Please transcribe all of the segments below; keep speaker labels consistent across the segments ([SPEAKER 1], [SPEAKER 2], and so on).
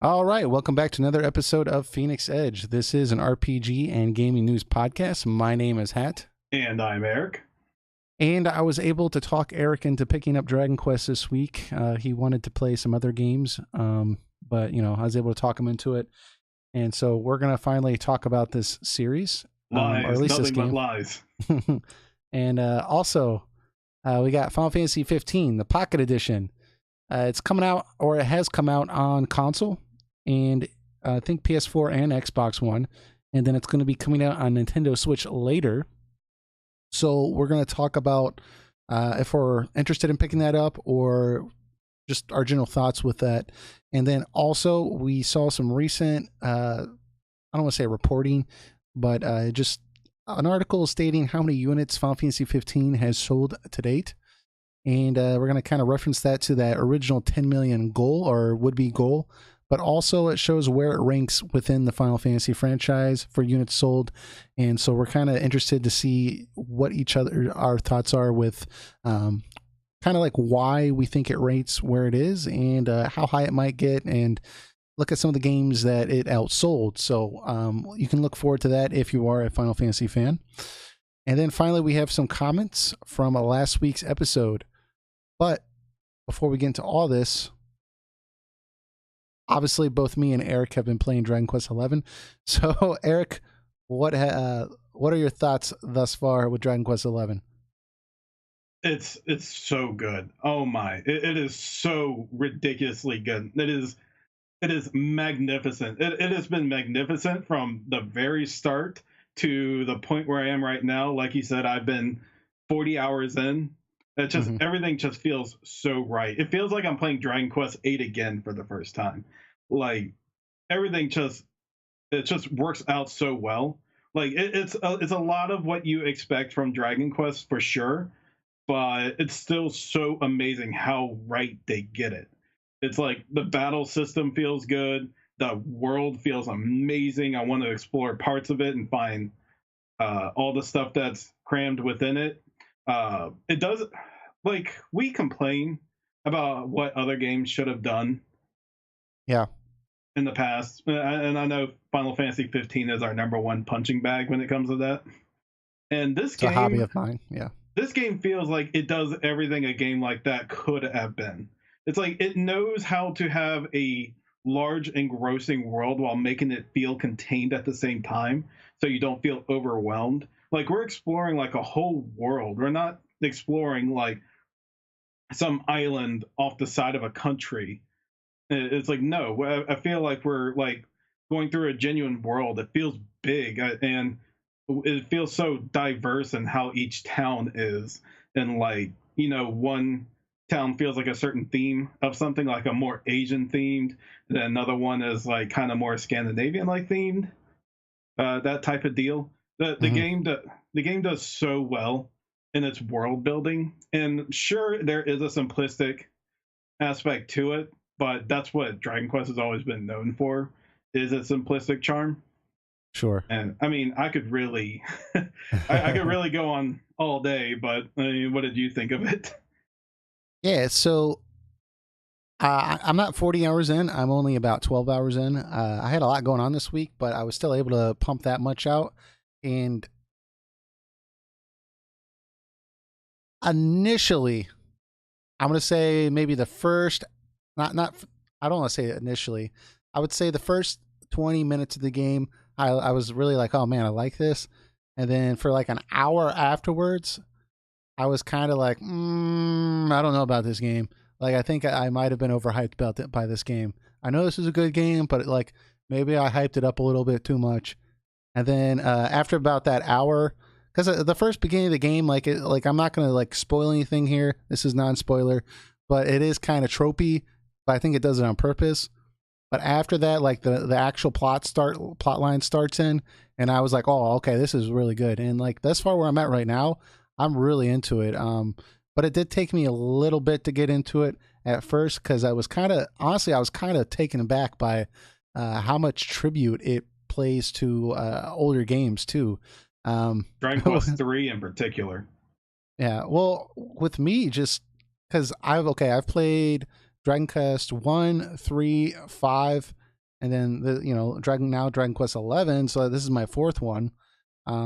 [SPEAKER 1] All right, welcome back to another episode of Phoenix Edge. This is an RPG and gaming news podcast. My name is Hat,
[SPEAKER 2] And I'm Eric.
[SPEAKER 1] and I was able to talk Eric into picking up Dragon Quest this week. He wanted to play some other games, but I was able to talk him into it, and so we're gonna finally talk about this series,
[SPEAKER 2] Lies,
[SPEAKER 1] or at least this
[SPEAKER 2] nothing but
[SPEAKER 1] game.
[SPEAKER 2] lies.
[SPEAKER 1] And also, we got Final Fantasy 15, the Pocket Edition. It's coming out, or it has come out on console, and I think PS4 and Xbox One, and then it's going to be coming out on Nintendo Switch later. So we're going to talk about if we're interested in picking that up or just our general thoughts with that. And then also we saw some recent, I don't want to say reporting, but just an article stating how many units Final Fantasy 15 has sold to date. And we're going to kind of reference that to that original 10 million goal or would-be goal, but also it shows where it ranks within the Final Fantasy franchise for units sold. And so we're kind of interested to see what our thoughts are with kind of like why we think it rates where it is and how high it might get, and look at some of the games that it outsold. So you can look forward to that if you are a Final Fantasy fan. And then finally, we have some comments from last week's episode. But before we get into all this, obviously both me and Eric have been playing Dragon Quest XI. So Eric, what are your thoughts thus far with Dragon Quest XI?
[SPEAKER 2] It's so good. Oh my! It is so ridiculously good. It is magnificent. It has been magnificent from the very start to the point where I am right now. Like you said, I've been 40 hours in. It just everything just feels so right. It feels like I'm playing Dragon Quest VIII again for the first time. Like everything just works out so well. Like it's a lot of what you expect from Dragon Quest for sure, but it's still so amazing how right they get it. It's like the battle system feels good. The world feels amazing. I want to explore parts of it and find all the stuff that's crammed within it. It does, like, we complain about what other games should have done.
[SPEAKER 1] Yeah.
[SPEAKER 2] In the past, and I know Final Fantasy 15 is our number one punching bag when it comes to that. And this
[SPEAKER 1] It's a hobby of mine. Yeah.
[SPEAKER 2] This game feels like it does everything a game like that could have been. It's like it knows how to have a large engrossing world while making it feel contained at the same time, so you don't feel overwhelmed. Like we're exploring like a whole world. We're not exploring like some island off the side of a country. It's like, no, I feel like we're like going through a genuine world. It feels big, and it feels so diverse in how each town is. And like, one town feels like a certain theme of something, like a more Asian themed, then another one is like kind of more Scandinavian like themed, that type of deal. The game does so well in its world building, and sure, there is a simplistic aspect to it, but that's what Dragon Quest has always been known for, is its simplistic charm.
[SPEAKER 1] Sure.
[SPEAKER 2] And I mean, I could really I could really go on all day, but I mean, what did you think of it?
[SPEAKER 1] Yeah, so I'm not 40 hours in. I'm only about 12 hours in. I had a lot going on this week, but I was still able to pump that much out. And initially, I'm going to say maybe the first, not, I don't want to say initially. I would say the first 20 minutes of the game, I was really like, oh man, I like this. And then for like an hour afterwards, I was kind of like, I don't know about this game. Like, I think I might have been overhyped by this game. I know this is a good game, but like maybe I hyped it up a little bit too much. And then after about that hour, because the first beginning of the game, like I'm not gonna like spoil anything here. This is non-spoiler, but it is kind of tropey. But I think it does it on purpose. But after that, like the actual plot line starts in, and I was like, oh, okay, this is really good. And like thus far where I'm at right now, I'm really into it. But it did take me a little bit to get into it at first, because I was kind of taken aback by how much tribute it plays to older games too.
[SPEAKER 2] Dragon Quest 3 in particular.
[SPEAKER 1] Yeah, well, with me, just because I've played Dragon Quest 1, 3, 5, and then Dragon Quest 11. So this is my fourth one.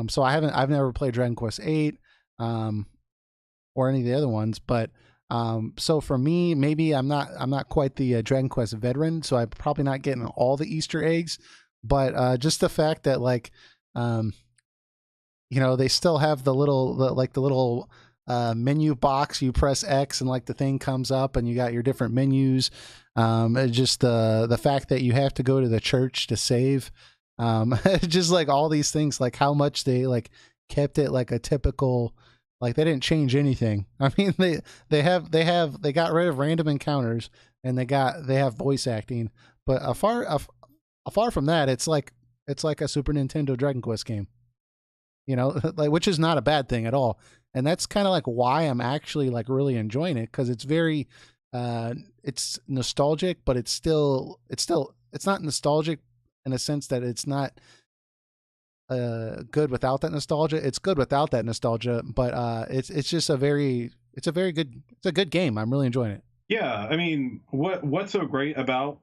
[SPEAKER 1] So I've never played Dragon Quest 8, or any of the other ones, but so for me, maybe I'm not quite the Dragon Quest veteran, so I'm probably not getting all the Easter eggs, but just the fact that like they still have the little menu box. You press X and like the thing comes up and you got your different menus. Just the fact that you have to go to the church to save. Just like all these things, like how much they like kept it like a typical, like they didn't change anything. I mean, they got rid of random encounters and they have voice acting, but afar from that, it's like a Super Nintendo Dragon Quest game. Like, which is not a bad thing at all. And that's kind of like why I'm actually like really enjoying it, because it's very it's nostalgic, but it's not nostalgic in a sense that it's not good without that nostalgia. It's good without that nostalgia, but it's just it's a good game. I'm really enjoying it.
[SPEAKER 2] Yeah, I mean, what's so great about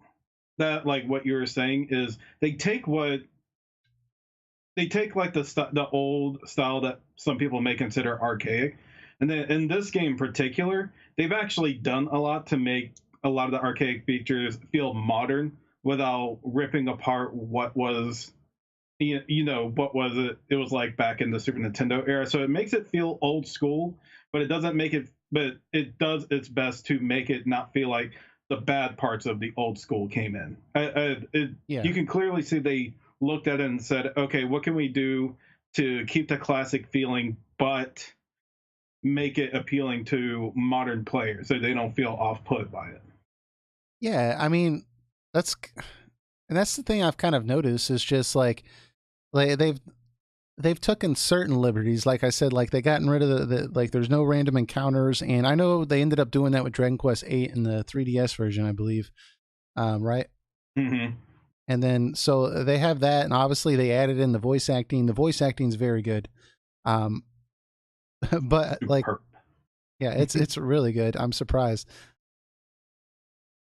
[SPEAKER 2] that, like what you were saying, is they take like the old style that some people may consider archaic, and then in this game in particular, they've actually done a lot to make a lot of the archaic features feel modern without ripping apart what was what was it was like back in the Super Nintendo era. So it makes it feel old school, but it does its best to make it not feel like the bad parts of the old school came in.
[SPEAKER 1] Yeah.
[SPEAKER 2] You can clearly see they looked at it and said, okay, what can we do to keep the classic feeling, but make it appealing to modern players so they don't feel off put by it.
[SPEAKER 1] Yeah, I mean, that's the thing I've kind of noticed is just like they've taken certain liberties. Like I said, like they gotten rid of the like there's no random encounters, and I know they ended up doing that with Dragon Quest 8 in the 3DS version, I believe. Right?
[SPEAKER 2] Mm-hmm.
[SPEAKER 1] And then so they have that, and obviously they added in the voice acting. The voice acting is very good. But like, yeah, it's really good. I'm surprised.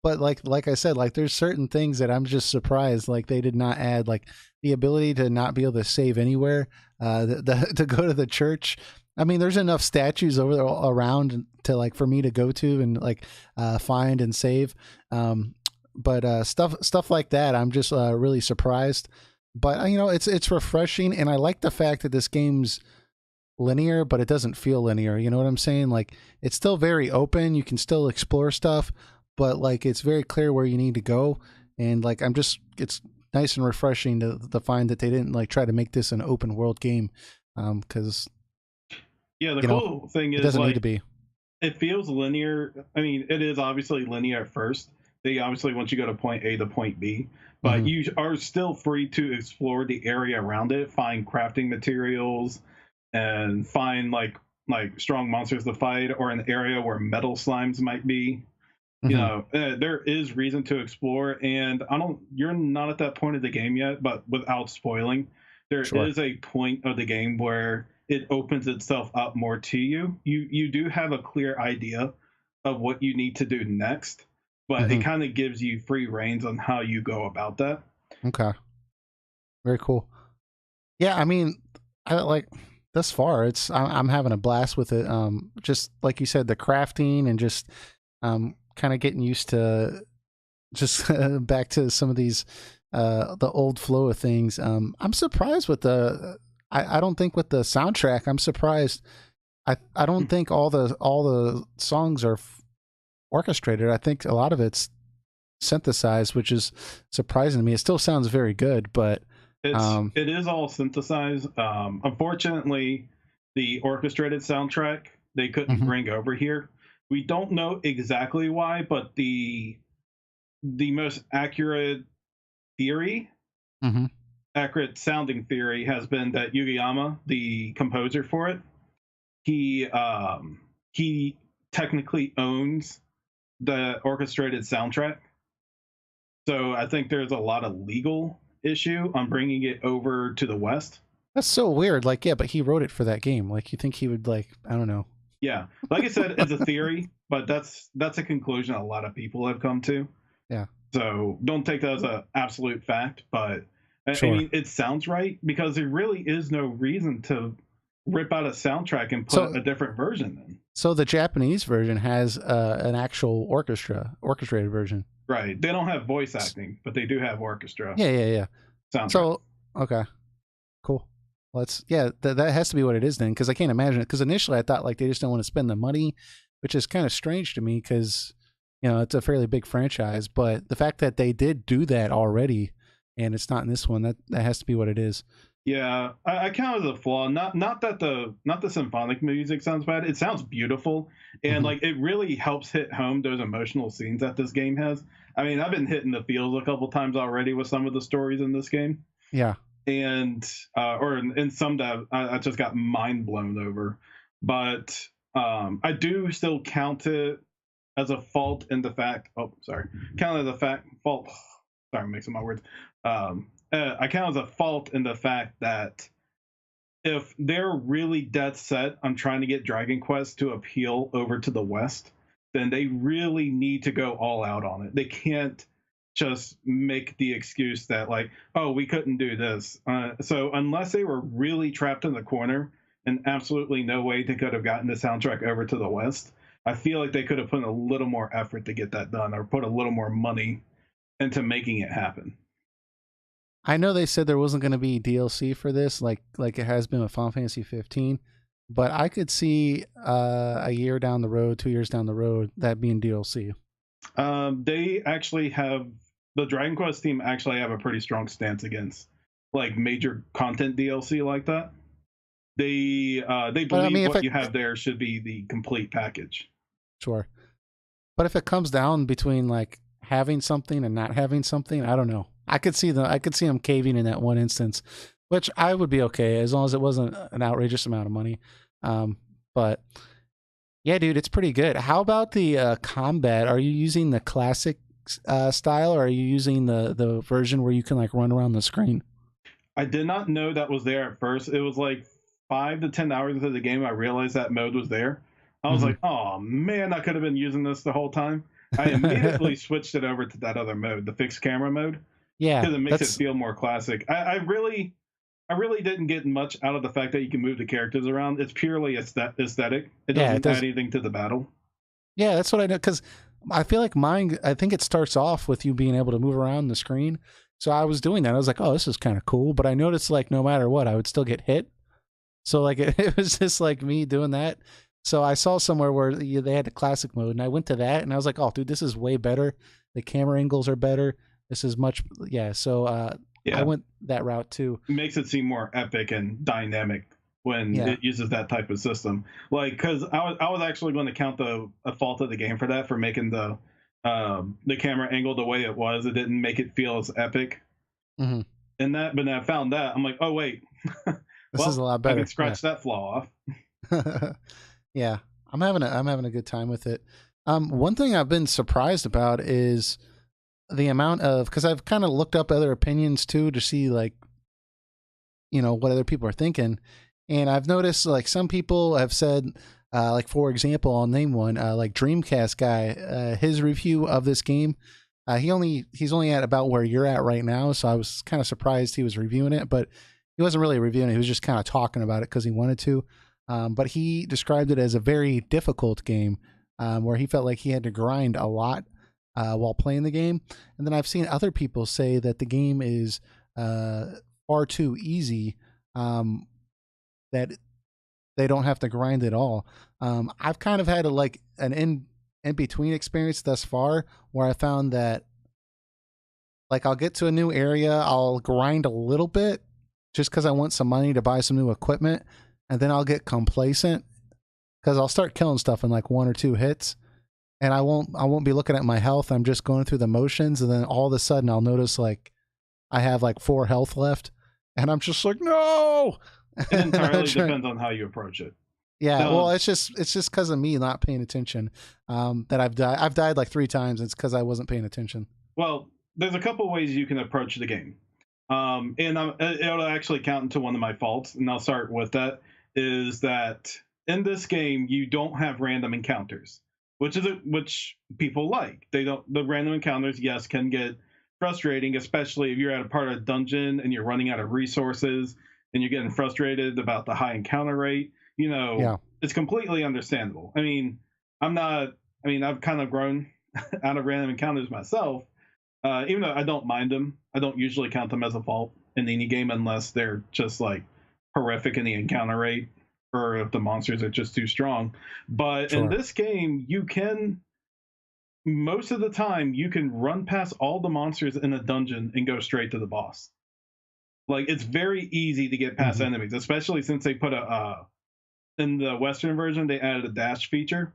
[SPEAKER 1] But like I said, like there's certain things that I'm just surprised like they did not add, like the ability to not be able to save anywhere, to go to the church. I mean, there's enough statues over there around to like for me to go to and like find and save. But stuff like that, I'm just really surprised. But it's refreshing, and I like the fact that this game's linear, but it doesn't feel linear. You know what I'm saying? Like it's still very open. You can still explore stuff, but like it's very clear where you need to go. And like it's nice and refreshing to find that they didn't like try to make this an open world game, because
[SPEAKER 2] the cool thing is
[SPEAKER 1] it doesn't
[SPEAKER 2] like,
[SPEAKER 1] need to be.
[SPEAKER 2] It feels linear. I mean, it is obviously linear at first. They obviously want you to go to point A to point B, but
[SPEAKER 1] Mm-hmm.
[SPEAKER 2] you are still free to explore the area around it, find crafting materials, and find like strong monsters to fight, or an area where metal slimes might be.
[SPEAKER 1] Mm-hmm.
[SPEAKER 2] There is reason to explore, and you're not at that point of the game yet, but without spoiling, there
[SPEAKER 1] Sure.
[SPEAKER 2] is a point of the game where it opens itself up more to you. You do have a clear idea of what you need to do next, but it
[SPEAKER 1] Mm-hmm.
[SPEAKER 2] kind of gives you free reins on how you go about that.
[SPEAKER 1] Okay. Very cool. Yeah, I mean, I like thus far I'm having a blast with it. Just like you said, the crafting and just kind of getting used to just back to some of these the old flow of things. I'm surprised with I don't think with the soundtrack. I'm surprised. I don't think all the songs are orchestrated. I think a lot of it's synthesized, which is surprising to me. It still sounds very good, but
[SPEAKER 2] it is all synthesized. Unfortunately, the orchestrated soundtrack they couldn't
[SPEAKER 1] mm-hmm.
[SPEAKER 2] bring over here. We don't know exactly why, but the most theory,
[SPEAKER 1] Mm-hmm.
[SPEAKER 2] accurate sounding theory, has been that Yugiyama, the composer for it, he technically owns the orchestrated soundtrack. So I think there's a lot of legal issue on bringing it over to the West.
[SPEAKER 1] That's so weird. Like, yeah, but he wrote it for that game. Like, you think he would like, I don't know.
[SPEAKER 2] Yeah, like I said, it's a theory, but that's a conclusion a lot of people have come to.
[SPEAKER 1] Yeah.
[SPEAKER 2] So don't take that as an absolute fact, but I
[SPEAKER 1] Sure.
[SPEAKER 2] mean, it sounds right because there really is no reason to rip out a soundtrack and put
[SPEAKER 1] So
[SPEAKER 2] a different version in.
[SPEAKER 1] so the Japanese version has an actual orchestrated version.
[SPEAKER 2] Right. They don't have voice acting, but they do have orchestra
[SPEAKER 1] Yeah, yeah, yeah.
[SPEAKER 2] soundtrack.
[SPEAKER 1] So okay, cool. Let's yeah, that has to be what it is then, because I can't imagine it. Because initially I thought like they just don't want to spend the money, which is kind of strange to me because it's a fairly big franchise. But the fact that they did do that already, and it's not in this one, that has to be what it is.
[SPEAKER 2] Yeah, I count it as a flaw. Not that the symphonic music sounds bad. It sounds beautiful, and
[SPEAKER 1] Hmm.
[SPEAKER 2] like it really helps hit home those emotional scenes that this game has. I mean, I've been hitting the feels a couple times already with some of the stories in this game,
[SPEAKER 1] Yeah,
[SPEAKER 2] and or in some that I just got mind blown over. But I do still count it as a fault in the fact. Oh, sorry, count it as a fault. Sorry, I'm mixing my words. I count as a fault in the fact that if they're really dead set on trying to get Dragon Quest to appeal over to the West, then they really need to go all out on it. They can't just make the excuse that, like, oh, we couldn't do this. So unless they were really trapped in the corner and absolutely no way they could have gotten the soundtrack over to the West, I feel like they could have put in a little more effort to get that done or put a little more money into making it happen.
[SPEAKER 1] I know they said there wasn't going to be DLC for this, like it has been with Final Fantasy 15, but I could see a year down the road, 2 years down the road, that being DLC.
[SPEAKER 2] They actually have the Dragon Quest team actually have a pretty strong stance against like major content DLC like that. They
[SPEAKER 1] But I
[SPEAKER 2] believe
[SPEAKER 1] mean, if
[SPEAKER 2] what
[SPEAKER 1] it
[SPEAKER 2] you have there should be the complete package.
[SPEAKER 1] sure, but if it comes down between like having something and not having something, I don't know. I could see them caving in that one instance, which I would be okay as long as it wasn't an outrageous amount of money. Um, but yeah, dude, it's pretty good. How about the combat? Are you using the classic style, or are you using the version where you can like run around the screen?
[SPEAKER 2] I did not know that was there at first. It was like 5 to 10 hours into the game I realized that mode was there. I was
[SPEAKER 1] Hmm.
[SPEAKER 2] like, oh man, I could have been using this the whole time. I immediately switched it over to that other mode, the fixed camera mode,
[SPEAKER 1] Yeah,
[SPEAKER 2] because it makes it
[SPEAKER 1] that's
[SPEAKER 2] feel more classic. I really didn't get much out of the fact that you can move the characters around. It's purely aesthetic. It
[SPEAKER 1] yeah, it
[SPEAKER 2] doesn't add
[SPEAKER 1] does.
[SPEAKER 2] anything to the battle.
[SPEAKER 1] Yeah, that's what I know. Because I feel like mine. I think it starts off with you being able to move around the screen. So I was doing that. I was like, oh, this is kind of cool. But I noticed like no matter what, I would still get hit. So like it was just like me doing that. So I saw somewhere where they had the classic mode, and I went to that, and I was like, oh, dude, this is way better. The camera angles are better. This is much, yeah. So I
[SPEAKER 2] Yeah,
[SPEAKER 1] went that route too.
[SPEAKER 2] it makes it seem more epic and dynamic when
[SPEAKER 1] Yeah.
[SPEAKER 2] it uses that type of system. Like, because I was actually going to count the a fault of the game for that for making the camera angle the way it was. It didn't make it feel as epic
[SPEAKER 1] Hmm.
[SPEAKER 2] in that. But then I found that I'm like, oh wait,
[SPEAKER 1] This is a
[SPEAKER 2] well
[SPEAKER 1] lot
[SPEAKER 2] I can
[SPEAKER 1] better. Yeah.
[SPEAKER 2] scratch that flaw off.
[SPEAKER 1] Yeah, I'm having a good time with it. One thing I've been surprised about is the amount of because I've kind of looked up other opinions too to see like what other people are thinking, and I've noticed like some people have said like for example I'll name one like Dreamcast guy his review of this game. He's only at about where you're at right now, so I was kind of surprised he was reviewing it, but he wasn't really reviewing it. He was just kind of talking about it because he wanted to. But he described it as a very difficult game, where he felt like he had to grind a lot while playing the game. And then I've seen other people say that the game is uh, far too easy, that they don't have to grind at all. I've kind of had like an in between experience thus far where I found that like I'll get to a new area, I'll grind a little bit just because I want some money to buy some new equipment, and then I'll get complacent because I'll start killing stuff in like one or two hits, and I won't be looking at my health. I'm just going through the motions, and then all of a sudden I'll notice like I have like 4 health left, and I'm just like no.
[SPEAKER 2] It entirely depends on how you approach it.
[SPEAKER 1] Yeah, well,
[SPEAKER 2] The
[SPEAKER 1] it's just because of me not paying attention. That I've died. I've died like 3 times. It's because I wasn't paying attention.
[SPEAKER 2] Well, there's a couple ways you can approach the game. And it'll actually count into one of my faults, and I'll start with that. Is that in this game you don't have random encounters. which people like. They don't the random encounters, yes, can get frustrating, especially if you're at a part of a dungeon and you're running out of resources and you're getting frustrated about the high encounter rate.
[SPEAKER 1] Yeah,
[SPEAKER 2] It's completely understandable. I'm not. I've kind of grown out of random encounters myself. Even though I don't mind them, I don't usually count them as a fault in any game unless they're just like horrific in the encounter rate or if the monsters are just too strong. But in
[SPEAKER 1] sure.
[SPEAKER 2] this game, you can most of the time you can run past all the monsters in a dungeon and go straight to the boss. Like it's very easy to get past
[SPEAKER 1] Hmm.
[SPEAKER 2] enemies, especially since they put a in the Western version they added a dash feature.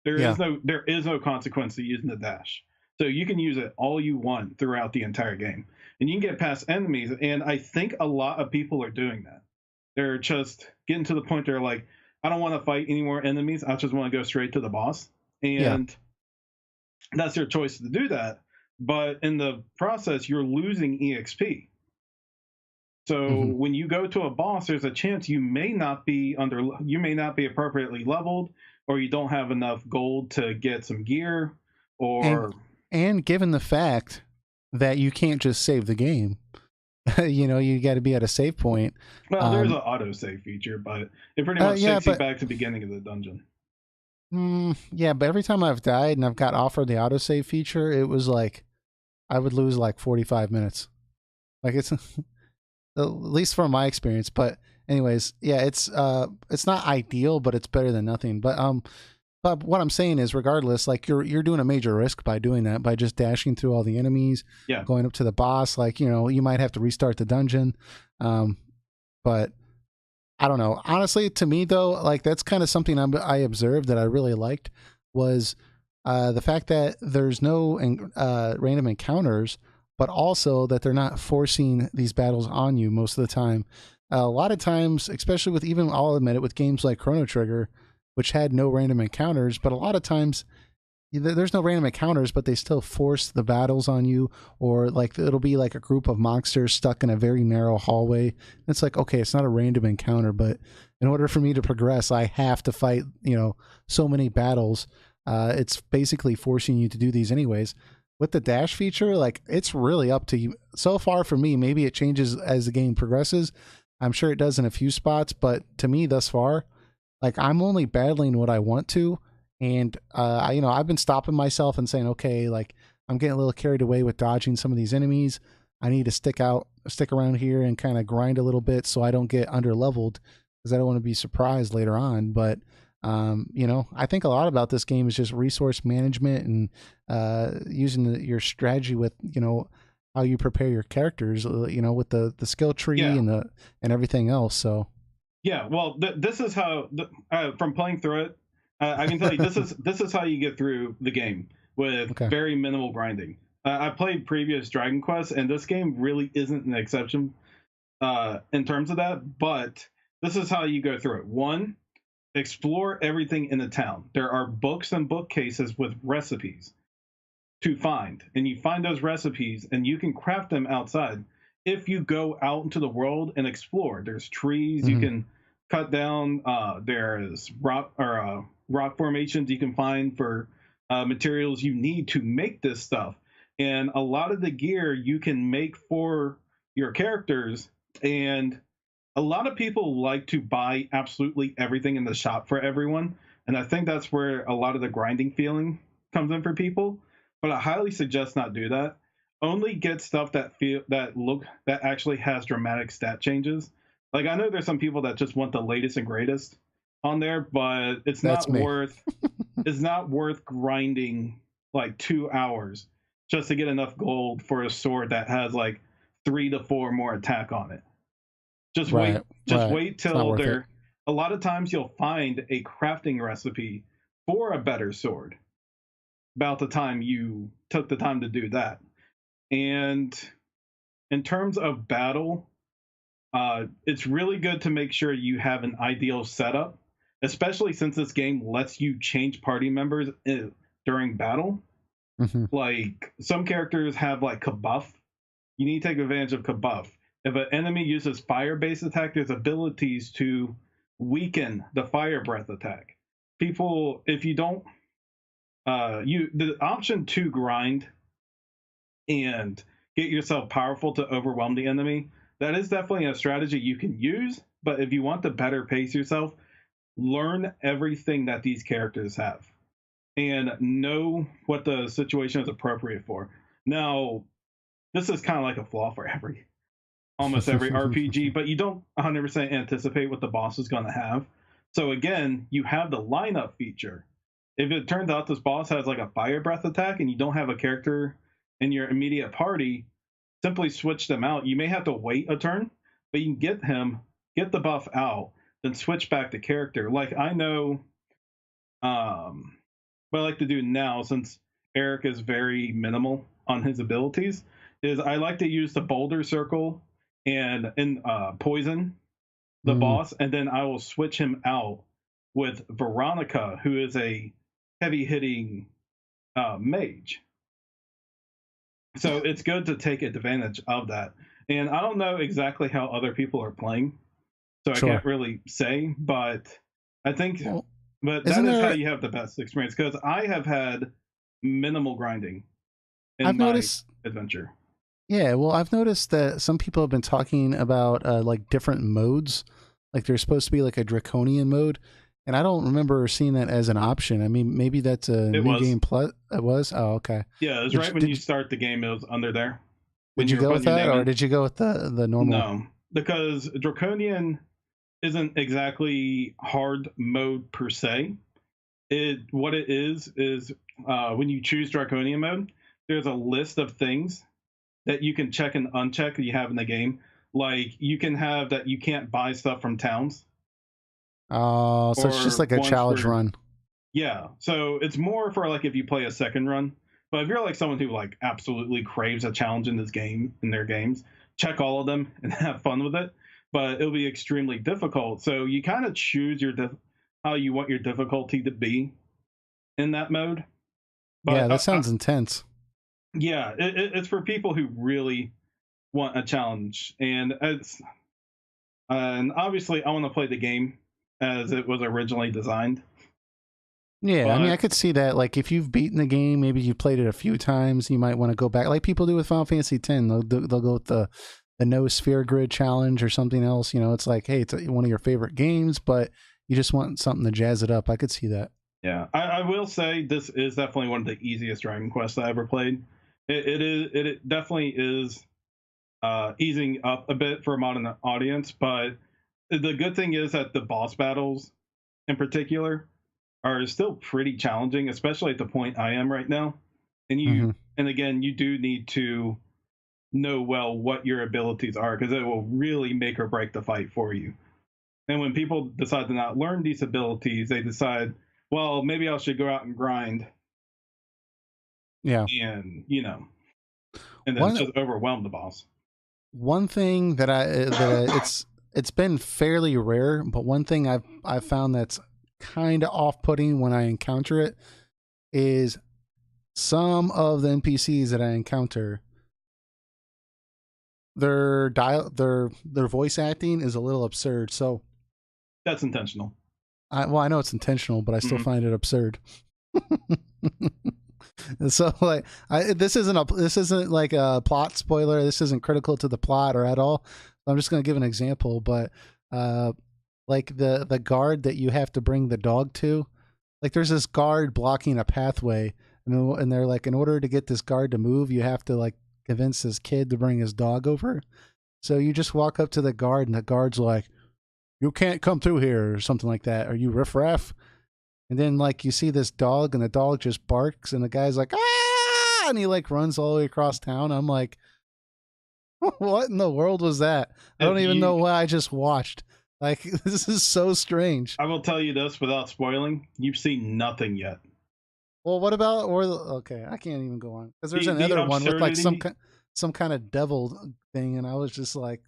[SPEAKER 1] Yeah.
[SPEAKER 2] There is no consequence to using the dash. So you can use it all you want throughout the entire game. And you can get past enemies. And I think a lot of people are doing that. They're just getting to the point they're like, I don't want to fight any more enemies. I just want to go straight to the boss.
[SPEAKER 1] Yeah.
[SPEAKER 2] And that's their choice to do that. But in the process, you're losing EXP. So
[SPEAKER 1] Hmm.
[SPEAKER 2] when you go to a boss, there's a chance you may not be appropriately leveled, or you don't have enough gold to get some gear,
[SPEAKER 1] And
[SPEAKER 2] or
[SPEAKER 1] and given the fact that you can't just save the game, you got to be at a save point.
[SPEAKER 2] well, there is an
[SPEAKER 1] Um,
[SPEAKER 2] autosave feature, but it pretty much
[SPEAKER 1] yeah,
[SPEAKER 2] takes you
[SPEAKER 1] but
[SPEAKER 2] back to the beginning of the dungeon.
[SPEAKER 1] yeah, but every time I've died and I've got offered the autosave feature, it was like I would lose like 45 minutes. Like it's at least from my experience. But anyways, yeah, it's not ideal, but it's better than nothing. But what I'm saying is, regardless, like you're doing a major risk by doing that, by just dashing through all the enemies,
[SPEAKER 2] Yeah,
[SPEAKER 1] going up to the boss. Like you might have to restart the dungeon. Um, but I don't know. Honestly, to me though, like that's kind of something I observed that I really liked was the fact that there's no random encounters, but also that they're not forcing these battles on you most of the time. A lot of times, especially with even I'll admit it with games like Chrono Trigger, which had no random encounters, but a lot of times there's no random encounters, but they still force the battles on you, or like it'll be like a group of monsters stuck in a very narrow hallway. It's like, okay, it's not a random encounter, but in order for me to progress, I have to fight, so many battles. It's basically forcing you to do these anyways. With the dash feature, like it's really up to you. So far for me, maybe it changes as the game progresses. I'm sure it does in a few spots, but to me thus far, like I'm only battling what I want to, and I've been stopping myself and saying, okay, like I'm getting a little carried away with dodging some of these enemies. I need to stick around here and kind of grind a little bit so I don't get under leveled because I don't want to be surprised later on. But I think a lot about this game is just resource management and using your strategy with how you prepare your characters, with the skill tree
[SPEAKER 2] yeah,
[SPEAKER 1] and everything else. So
[SPEAKER 2] yeah. Well, this is how from playing through it, I can tell you this is how you get through the game with
[SPEAKER 1] okay.
[SPEAKER 2] very minimal grinding. I played previous Dragon Quest, and this game really isn't an exception in terms of that. But this is how you go through it. One, explore everything in the town. There are books and bookcases with recipes to find, and you find those recipes, and you can craft them outside. If you go out into the world and explore, there's trees you
[SPEAKER 1] Hmm.
[SPEAKER 2] can cut down. There's rock formations you can find for materials you need to make this stuff, and a lot of the gear you can make for your characters. And a lot of people like to buy absolutely everything in the shop for everyone, and I think that's where a lot of the grinding feeling comes in for people. But I highly suggest not do that. Only get stuff that actually has dramatic stat changes. Like I know there's some people that just want the latest and greatest on there, but
[SPEAKER 1] That's me.
[SPEAKER 2] it's not worth grinding like 2 hours just to get enough gold for a sword that has like 3 to 4 more attack on it.
[SPEAKER 1] Right,
[SPEAKER 2] Just
[SPEAKER 1] right.
[SPEAKER 2] wait
[SPEAKER 1] It's not
[SPEAKER 2] till
[SPEAKER 1] worth it.
[SPEAKER 2] there. A lot of times you'll find a crafting recipe for a better sword about the time you took the time to do that. And in terms of battle, it's really good to make sure you have an ideal setup, especially since this game lets you change party members during battle.
[SPEAKER 1] Hmm.
[SPEAKER 2] Like some characters have like kabuff. You need to take advantage of kabuff. If an enemy uses fire based attack, there's abilities to weaken the fire breath attack. People, if you don't, The option to grind and get yourself powerful to overwhelm the enemy, that is definitely a strategy you can use. But if you want to better pace yourself, learn everything that these characters have and know what the situation is appropriate for. Now, this is kind of like a flaw for almost every RPG, but you don't 100% anticipate what the boss is going to have. So again, you have the lineup feature. If it turns out this boss has like a fire breath attack and you don't have a character in your immediate party, simply switch them out. You may have to wait a turn, but you can get him, get the buff out, then switch back to character. Like I know, what I like to do now, since Eric is very minimal on his abilities, is I like to use the boulder circle and poison the boss, and then I will switch him out with Veronica, who is a heavy hitting mage. So it's good to take advantage of that. And I don't know exactly how other people are playing, so I can't really say, but I think, but that is how you have the best experience, because I have had minimal grinding in my adventure.
[SPEAKER 1] Yeah, well, I've noticed that some people have been talking about like different modes. Like there's supposed to be like a draconian mode, and I don't remember seeing that as an option. I mean, maybe that's a new game plus. It was. Oh, okay.
[SPEAKER 2] Yeah, it was right when you start the game. It was under there.
[SPEAKER 1] Did you go with that, or did you go with the normal?
[SPEAKER 2] No, because draconian isn't exactly hard mode per se. What it is when you choose draconian mode, there's a list of things that you can check and uncheck that you have in the game. Like you can have that you can't buy stuff from towns.
[SPEAKER 1] Oh, so it's just like a challenge run.
[SPEAKER 2] Yeah, so it's more for like if you play a second run. But if you're like someone who like absolutely craves a challenge in their games, check all of them and have fun with it. But it'll be extremely difficult. So you kind of choose how you want your difficulty to be in that mode.
[SPEAKER 1] But, yeah, that sounds intense.
[SPEAKER 2] Yeah, it's for people who really want a challenge, and obviously I want to play the game as it was originally designed.
[SPEAKER 1] Yeah, but I mean, I could see that. Like, if you've beaten the game, maybe you played it a few times, you might want to go back, like people do with Final Fantasy X. They'll go with the no sphere grid challenge or something else. You know, it's like, hey, it's one of your favorite games, but you just want something to jazz it up. I could see that.
[SPEAKER 2] Yeah, I will say this is definitely one of the easiest Dragon Quests I ever played. It definitely is easing up a bit for a modern audience, but the good thing is that the boss battles in particular are still pretty challenging, especially at the point I am right now. And and again, you do need to know well what your abilities are, because it will really make or break the fight for you. And when people decide to not learn these abilities, they decide, well, maybe I should go out and grind.
[SPEAKER 1] Yeah.
[SPEAKER 2] And, and then just overwhelm the boss.
[SPEAKER 1] One thing that it's been fairly rare, but one thing I've found that's kind of off-putting when I encounter it is some of the NPCs that I encounter, their voice acting is a little absurd. So
[SPEAKER 2] that's intentional.
[SPEAKER 1] I know it's intentional, but I still find it absurd. So like this isn't like a plot spoiler. This isn't critical to the plot or at all. I'm just going to give an example, but like the guard that you have to bring the dog to, like there's this guard blocking a pathway, and they're like, in order to get this guard to move, you have to like convince this kid to bring his dog over. So you just walk up to the guard, and the guard's like, "You can't come through here," or something like that. "Are you riffraff?" And then like you see this dog, and the dog just barks, and the guy's like, "Ah!" and he like runs all the way across town. I'm like, what in the world was that? I don't even know what I just watched. Like, this is so strange.
[SPEAKER 2] I will tell you this without spoiling: you've seen nothing yet.
[SPEAKER 1] Well, what about okay, I can't even go on, because there's another one with like some kind of devil thing, and I was just like,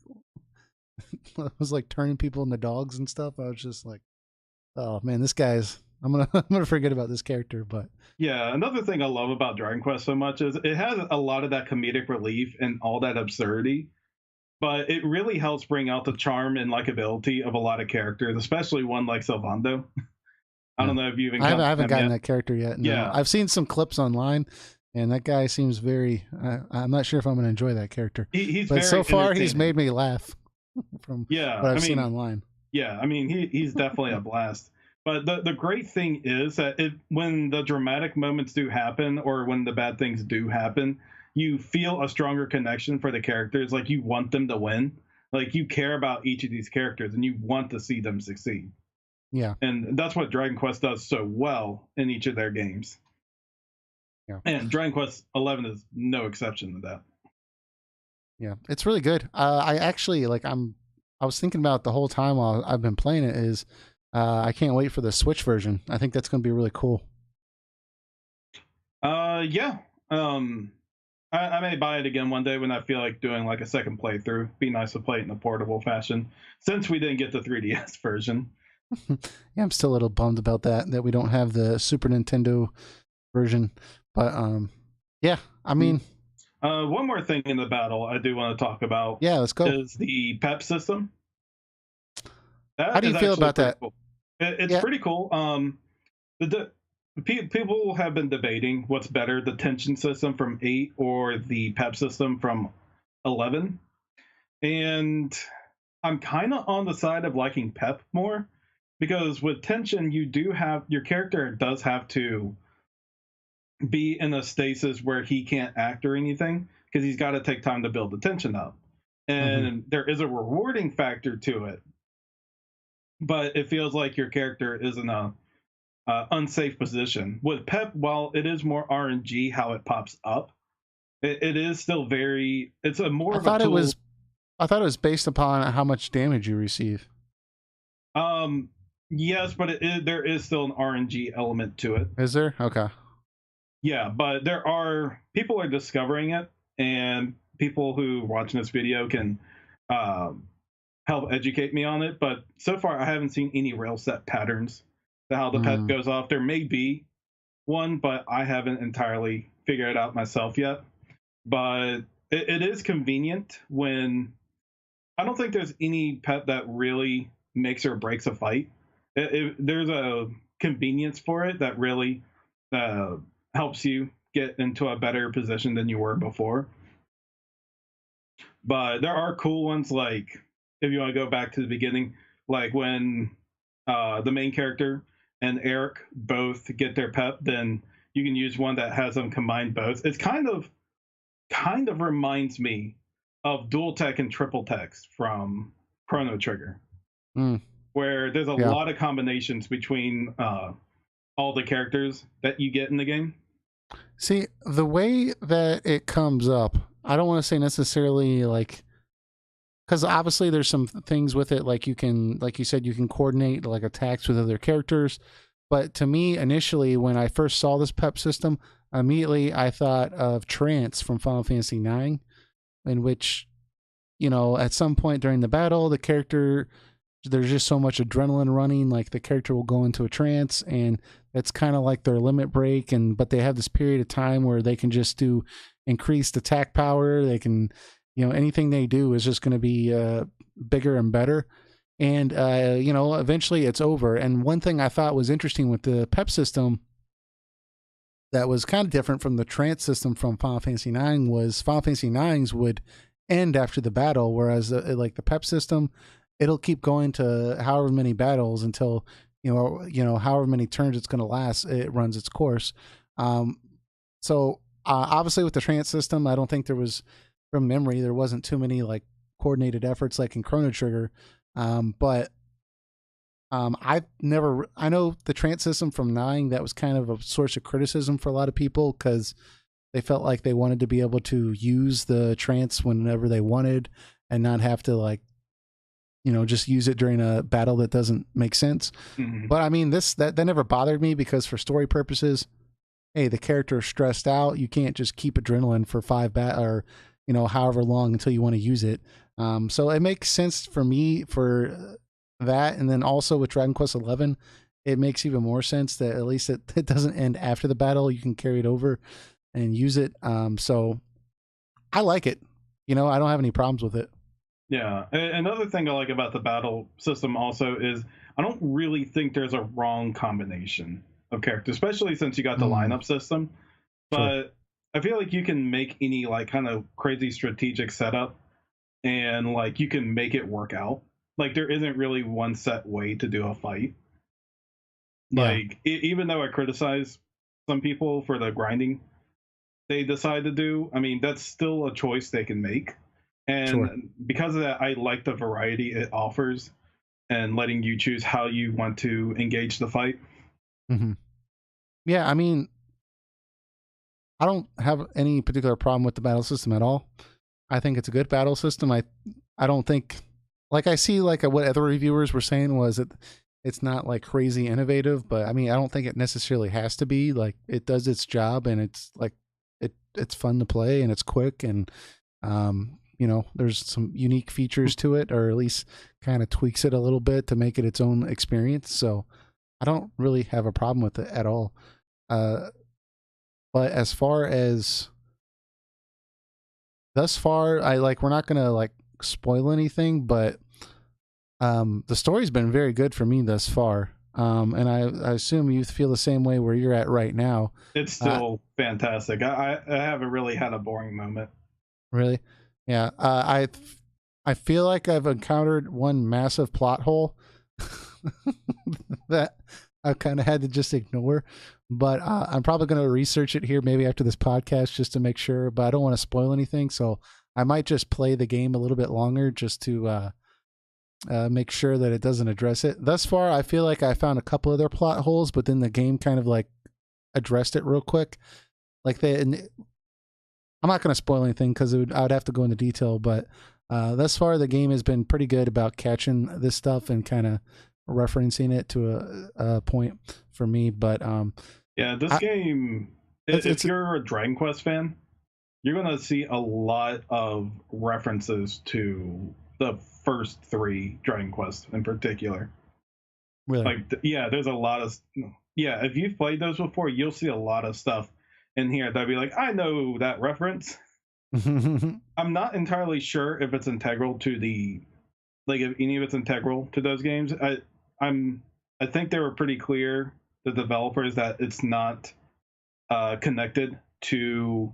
[SPEAKER 1] I was like turning people into dogs and stuff. I was just like, oh man, this guy's. I'm gonna forget about this character. But
[SPEAKER 2] yeah, another thing I love about Dragon Quest so much is it has a lot of that comedic relief and all that absurdity, but it really helps bring out the charm and likability of a lot of characters, especially one like Sylvando. I
[SPEAKER 1] Yeah.
[SPEAKER 2] don't know if you even
[SPEAKER 1] I
[SPEAKER 2] got
[SPEAKER 1] haven't
[SPEAKER 2] him
[SPEAKER 1] gotten
[SPEAKER 2] yet.
[SPEAKER 1] that character yet. No,
[SPEAKER 2] Yeah,
[SPEAKER 1] I've seen some clips online, and that guy seems very. I'm not sure if I'm going to enjoy that character,
[SPEAKER 2] he's
[SPEAKER 1] but so
[SPEAKER 2] very
[SPEAKER 1] far he's
[SPEAKER 2] entertaining.
[SPEAKER 1] made me laugh from
[SPEAKER 2] Yeah,
[SPEAKER 1] what
[SPEAKER 2] I
[SPEAKER 1] I've seen
[SPEAKER 2] mean,
[SPEAKER 1] online.
[SPEAKER 2] yeah, I mean, he's definitely a blast. But the great thing is that when the dramatic moments do happen, or when the bad things do happen, you feel a stronger connection for the characters. Like you want them to win. Like you care about each of these characters, and you want to see them succeed.
[SPEAKER 1] Yeah,
[SPEAKER 2] And that's what Dragon Quest does so well in each of their games.
[SPEAKER 1] yeah,
[SPEAKER 2] And Dragon Quest 11 is no exception to that.
[SPEAKER 1] yeah. It's really good. I actually like. I was thinking about it the whole time while I've been playing it. Is I can't wait for the Switch version. I think that's going to be really cool.
[SPEAKER 2] Yeah. I may buy it again one day when I feel like doing like a second playthrough. Be nice to play it in a portable fashion, since we didn't get the 3DS version.
[SPEAKER 1] Yeah, I'm still a little bummed about that we don't have the Super Nintendo version. But yeah, I mean,
[SPEAKER 2] One more thing in the battle I do want to talk about
[SPEAKER 1] yeah, let's go.
[SPEAKER 2] is the PEP system.
[SPEAKER 1] How
[SPEAKER 2] That
[SPEAKER 1] do you
[SPEAKER 2] is
[SPEAKER 1] feel
[SPEAKER 2] actually
[SPEAKER 1] about
[SPEAKER 2] pretty
[SPEAKER 1] that?
[SPEAKER 2] cool. It's
[SPEAKER 1] Yeah,
[SPEAKER 2] pretty cool. People have been debating what's better, the tension system from 8 or the PEP system from 11. And I'm kind of on the side of liking PEP more, because with tension, you do have your character does have to be in a stasis where he can't act or anything, because he's got to take time to build the tension up.
[SPEAKER 1] hmm,
[SPEAKER 2] And there is a rewarding factor to it, but it feels like your character is in a unsafe position. With PEP, while it is more RNG how it pops up, it is still very. It's a more
[SPEAKER 1] I
[SPEAKER 2] of a
[SPEAKER 1] thought it
[SPEAKER 2] tool.
[SPEAKER 1] was. I thought it was based upon how much damage you receive.
[SPEAKER 2] Um, yes, but there is still an RNG element to it.
[SPEAKER 1] Is there? Okay.
[SPEAKER 2] Yeah, but there are people are discovering it, and people who watching this video can um, help educate me on it. But so far, I haven't seen any real set patterns to how the PEP
[SPEAKER 1] Mm.
[SPEAKER 2] goes off. There may be one, but I haven't entirely figured it out myself yet. But it is convenient when I don't think there's any PEP that really makes or breaks a fight. There's a convenience for it that really uh, helps you get into a better position than you were before. But there are cool ones, like if you want to go back to the beginning, like when the main character and Eric both get their PEP, then you can use one that has them combine both. It's kind of reminds me of dual tech and triple text from Chrono Trigger,
[SPEAKER 1] Mm.
[SPEAKER 2] where there's a
[SPEAKER 1] Yeah.
[SPEAKER 2] lot of combinations between all the characters that you get in the game.
[SPEAKER 1] See, the way that it comes up, I don't want to say necessarily like, because obviously there's some things with it, like you can, like you said, you can coordinate like attacks with other characters. But to me, initially, when I first saw this PEP system, immediately I thought of Trance from Final Fantasy IX, in which, at some point during the battle, the character, there's just so much adrenaline running, like the character will go into a trance, and that's kind of like their limit break. And but they have this period of time where they can just do increased attack power. They can, anything they do is just going to be bigger and better. And eventually it's over. And one thing I thought was interesting with the PEP system that was kind of different from the trance system from Final Fantasy IX was Final Fantasy IX's would end after the battle, whereas like the PEP system, it'll keep going to however many battles until however many turns it's going to last. It runs its course. Um, so obviously with the trance system, I don't think there was, from memory, there wasn't too many like coordinated efforts like in Chrono Trigger. But I know the trance system from Nine, that was kind of a source of criticism for a lot of people because they felt like they wanted to be able to use the trance whenever they wanted and not have to like, just use it during a battle that doesn't make sense.
[SPEAKER 2] Mm-hmm.
[SPEAKER 1] But I mean, that never bothered me because for story purposes, hey, the character is stressed out. You can't just keep adrenaline for or however long until you want to use it. So it makes sense for me for that. And then also with Dragon Quest 11, it makes even more sense that at least it doesn't end after the battle. You can carry it over and use it. So I like it. I don't have any problems with it.
[SPEAKER 2] Yeah. Another thing I like about the battle system also is I don't really think there's a wrong combination of characters, especially since you got the
[SPEAKER 1] Mm,
[SPEAKER 2] lineup system.
[SPEAKER 1] sure.
[SPEAKER 2] But I feel like you can make any like kind of crazy strategic setup, and like you can make it work out. Like there isn't really one set way to do a fight.
[SPEAKER 1] Yeah,
[SPEAKER 2] Like even though I criticize some people for the grinding they decide to do, I mean that's still a choice they can make.
[SPEAKER 1] sure.
[SPEAKER 2] And because of that, I like the variety it offers and letting you choose how you want to engage the fight.
[SPEAKER 1] Hmm. Yeah, I mean, I don't have any particular problem with the battle system at all. I think it's a good battle system. I don't think, like, I see like what other reviewers were saying was that it's not like crazy innovative, but I mean I don't think it necessarily has to be. Like it does its job, and it's like it's fun to play, and it's quick, and you know, there's some unique features to it, or at least kind of tweaks it a little bit to make it its own experience. So I don't really have a problem with it at all. Uh, but as far as thus far, I like we're not gonna like spoil anything, but the story's been very good for me thus far. And I assume you feel the same way where you're at right now.
[SPEAKER 2] It's
[SPEAKER 1] Uh,
[SPEAKER 2] still fantastic. I haven't really had a boring moment.
[SPEAKER 1] really, yeah. I feel like I've encountered one massive plot hole that I've kind of had to just ignore. But I'm probably going to research it here maybe after this podcast just to make sure. But I don't want to spoil anything, so I might just play the game a little bit longer just to make sure that it doesn't address it. Thus far, I feel like I found a couple other plot holes, but then the game kind of like addressed it real quick. Like I'm not going to spoil anything because I would have to go into detail. But thus far, the game has been pretty good about catching this stuff and kind of referencing it to a point for me. But
[SPEAKER 2] Yeah, this
[SPEAKER 1] I,
[SPEAKER 2] game, if
[SPEAKER 1] it's
[SPEAKER 2] you're a Dragon Quest fan, you're going to see a lot of references to the first three Dragon Quests in particular.
[SPEAKER 1] really.
[SPEAKER 2] Like, yeah, there's a lot of, yeah, if you've played those before, you'll see a lot of stuff in here that'll be like, I know that reference. I'm not entirely sure if it's integral to the, like, if any of it's integral to those games. I think they were pretty clear, the developers, that it's not connected to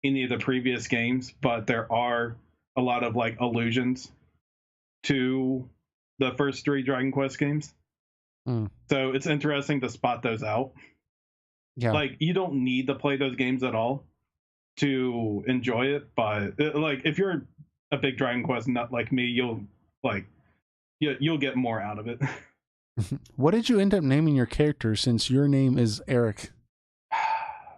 [SPEAKER 2] any of the previous games, but there are a lot of like allusions to the first three Dragon Quest games.
[SPEAKER 1] Mm,
[SPEAKER 2] So it's interesting to spot those out.
[SPEAKER 1] yeah.
[SPEAKER 2] Like you don't need to play those games at all to enjoy it, but like if you're a big Dragon Quest nut like me, you'll like you'll get more out of it.
[SPEAKER 1] What did you end up naming your character since your name is Eric?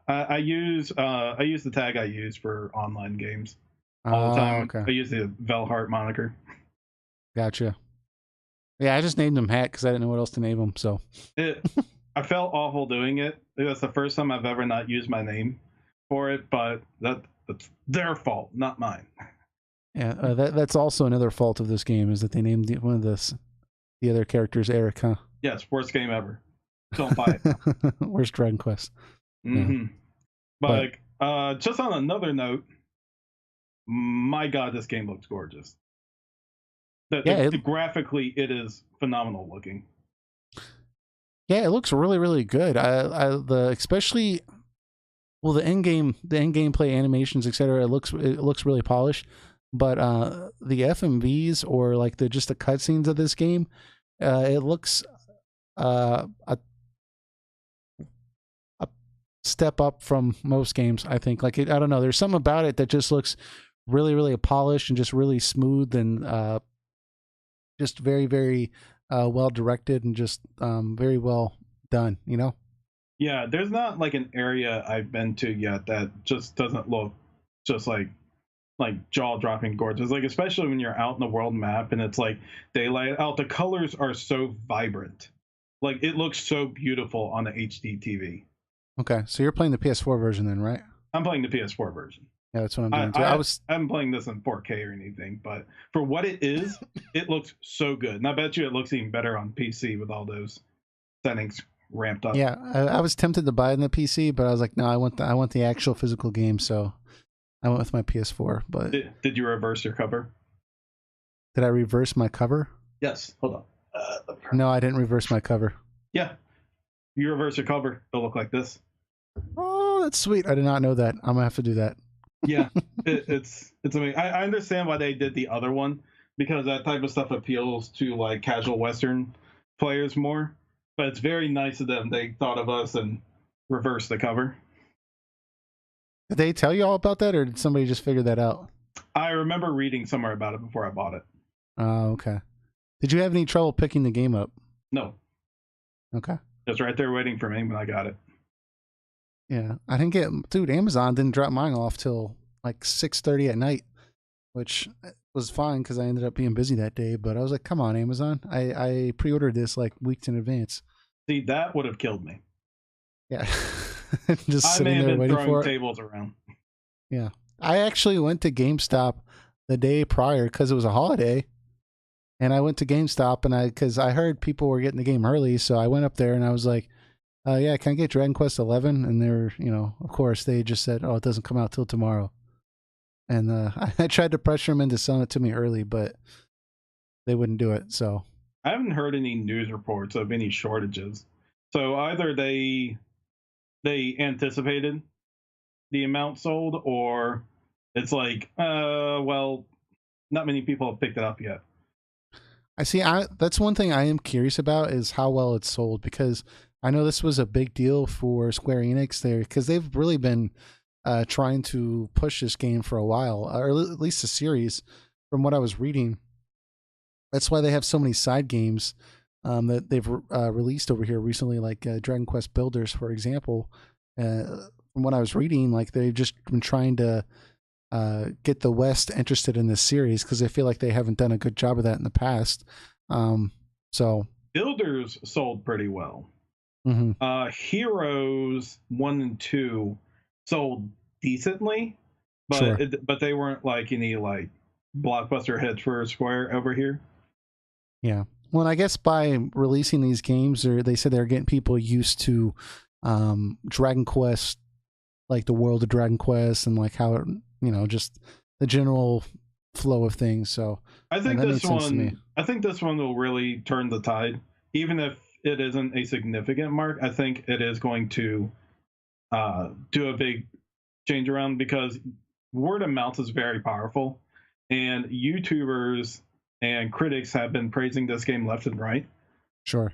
[SPEAKER 2] I use the tag I use for online games all the time.
[SPEAKER 1] Okay.
[SPEAKER 2] I use the Velhart moniker.
[SPEAKER 1] Gotcha. Yeah, I just named him Hat because I didn't know what else to name him. So
[SPEAKER 2] I felt awful doing it. That's the first time I've ever not used my name for it, but that's their fault, not mine.
[SPEAKER 1] yeah, that's also another fault of this game is that they named one of the other characters Eric, huh?
[SPEAKER 2] Yes, worst game ever. Don't buy it.
[SPEAKER 1] Where's Dragon Quest?
[SPEAKER 2] Mm-hmm.
[SPEAKER 1] Yeah.
[SPEAKER 2] But just on another note, my God, this game looks gorgeous. Graphically, it is phenomenal looking.
[SPEAKER 1] Yeah, it looks really, really good. Especially the end gameplay animations, etc. It looks really polished. But the FMVs or like the cutscenes of this game, it looks a step up from most games. I think. Like I don't know. There's something about it that just looks really, really polished and just really smooth and just very, very well directed and just very well done. You know.
[SPEAKER 2] Yeah, there's not like an area I've been to yet that just doesn't look just like jaw-dropping gorgeous. Like especially when you're out in the world map and it's like daylight out, the colors are so vibrant. Like it looks so beautiful on the HD TV.
[SPEAKER 1] Okay, so you're playing the PS4 version then, right?
[SPEAKER 2] I'm playing the PS4 version.
[SPEAKER 1] Yeah, that's what I'm doing too.
[SPEAKER 2] I haven't playing this in 4K or anything, but for what it is, it looks so good. And I bet you it looks even better on PC with all those settings ramped up.
[SPEAKER 1] Yeah, I was tempted to buy it in the PC, but I was like, no, I want the actual physical game, so I went with my PS4. But
[SPEAKER 2] did you reverse your cover?
[SPEAKER 1] Did I reverse my cover?
[SPEAKER 2] Yes. Hold on.
[SPEAKER 1] No, I didn't reverse my cover.
[SPEAKER 2] Yeah, you reverse your cover, it'll look like this.
[SPEAKER 1] Oh, that's sweet. I did not know that. I'm gonna have to do that.
[SPEAKER 2] Yeah, it's amazing. I understand why they did the other one because that type of stuff appeals to like casual Western players more. But it's very nice of them. They thought of us and reversed the cover.
[SPEAKER 1] Did they tell you all about that, or did somebody just figure that out?
[SPEAKER 2] I remember reading somewhere about it before I bought it.
[SPEAKER 1] Oh, okay. Did you have any trouble picking the game up?
[SPEAKER 2] No.
[SPEAKER 1] Okay.
[SPEAKER 2] It was right there waiting for me when I got it.
[SPEAKER 1] Yeah, I didn't get, dude. Amazon didn't drop mine off till like 6:30 at night, which was fine because I ended up being busy that day. But I was like, come on, Amazon. I pre-ordered this like weeks in advance.
[SPEAKER 2] See, that would have killed me.
[SPEAKER 1] Yeah, just
[SPEAKER 2] I
[SPEAKER 1] sitting
[SPEAKER 2] may have
[SPEAKER 1] there
[SPEAKER 2] been
[SPEAKER 1] waiting for
[SPEAKER 2] throwing
[SPEAKER 1] it.
[SPEAKER 2] tables around.
[SPEAKER 1] Yeah, I actually went to GameStop the day prior because it was a holiday, and I went to GameStop and because I heard people were getting the game early, so I went up there and I was like, yeah, can I get Dragon Quest 11? And they're, of course, they just said, oh, it doesn't come out till tomorrow. And I tried to pressure them into selling it to me early, but they wouldn't do it. So
[SPEAKER 2] I haven't heard any news reports of any shortages. So either they anticipated the amount sold, or it's like, well, not many people have picked it up yet.
[SPEAKER 1] I see. That's one thing I am curious about is how well it's sold, because I know this was a big deal for Square Enix there because they've really been trying to push this game for a while, or at least a series. From what I was reading, that's why they have so many side games that they've released over here recently, like Dragon Quest Builders, for example. From what I was reading, like they've just been trying to get the West interested in this series because they feel like they haven't done a good job of that in the past. So
[SPEAKER 2] Builders sold pretty well.
[SPEAKER 1] mm-hmm.
[SPEAKER 2] Heroes 1 and 2 sold decently, but
[SPEAKER 1] Sure.
[SPEAKER 2] but they weren't like any like blockbuster hits for Square over here.
[SPEAKER 1] Yeah. Well, I guess by releasing these games, they said they're getting people used to Dragon Quest, like the world of Dragon Quest, and like how it, just the general flow of things. So
[SPEAKER 2] I think
[SPEAKER 1] that
[SPEAKER 2] this
[SPEAKER 1] makes sense to me.
[SPEAKER 2] one, I think this one will really turn the tide, even if it isn't a significant mark. I think it is going to do a big change around because word of mouth is very powerful, and YouTubers and critics have been praising this game left and right.
[SPEAKER 1] Sure.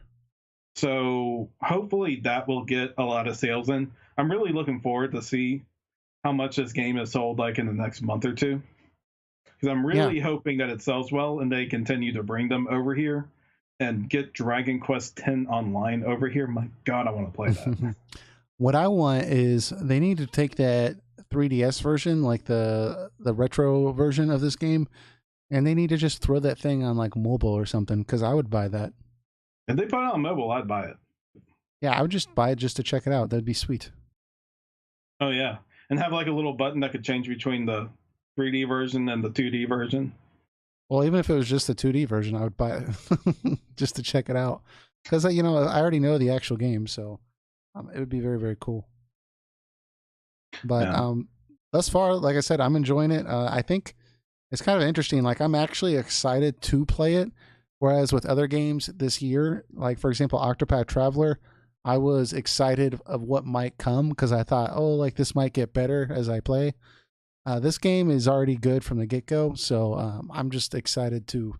[SPEAKER 2] So hopefully that will get a lot of sales in. I'm really looking forward to see how much this game is sold like in the next month or two. Because I'm really hoping that it sells well and they continue to bring them over here and get Dragon Quest X online over here. My God, I want to play that.
[SPEAKER 1] What I want is they need to take that 3DS version, like the retro version of this game, and they need to just throw that thing on like mobile or something, because I would buy that.
[SPEAKER 2] If they put it on mobile, I'd buy it.
[SPEAKER 1] Yeah, I would just buy it just to check it out. That'd be sweet.
[SPEAKER 2] Oh yeah, and have like a little button that could change between the 3D version and the 2D version.
[SPEAKER 1] Well, even if it was just the 2D version, I would buy it just to check it out, because I already know the actual game, so it would be very, very cool. But thus far, like I said, I'm enjoying it. I think it's kind of interesting. Like, I'm actually excited to play it. Whereas with other games this year, like for example, Octopath Traveler, I was excited of what might come because I thought, oh, like this might get better as I play. This game is already good from the get go, so I'm just excited to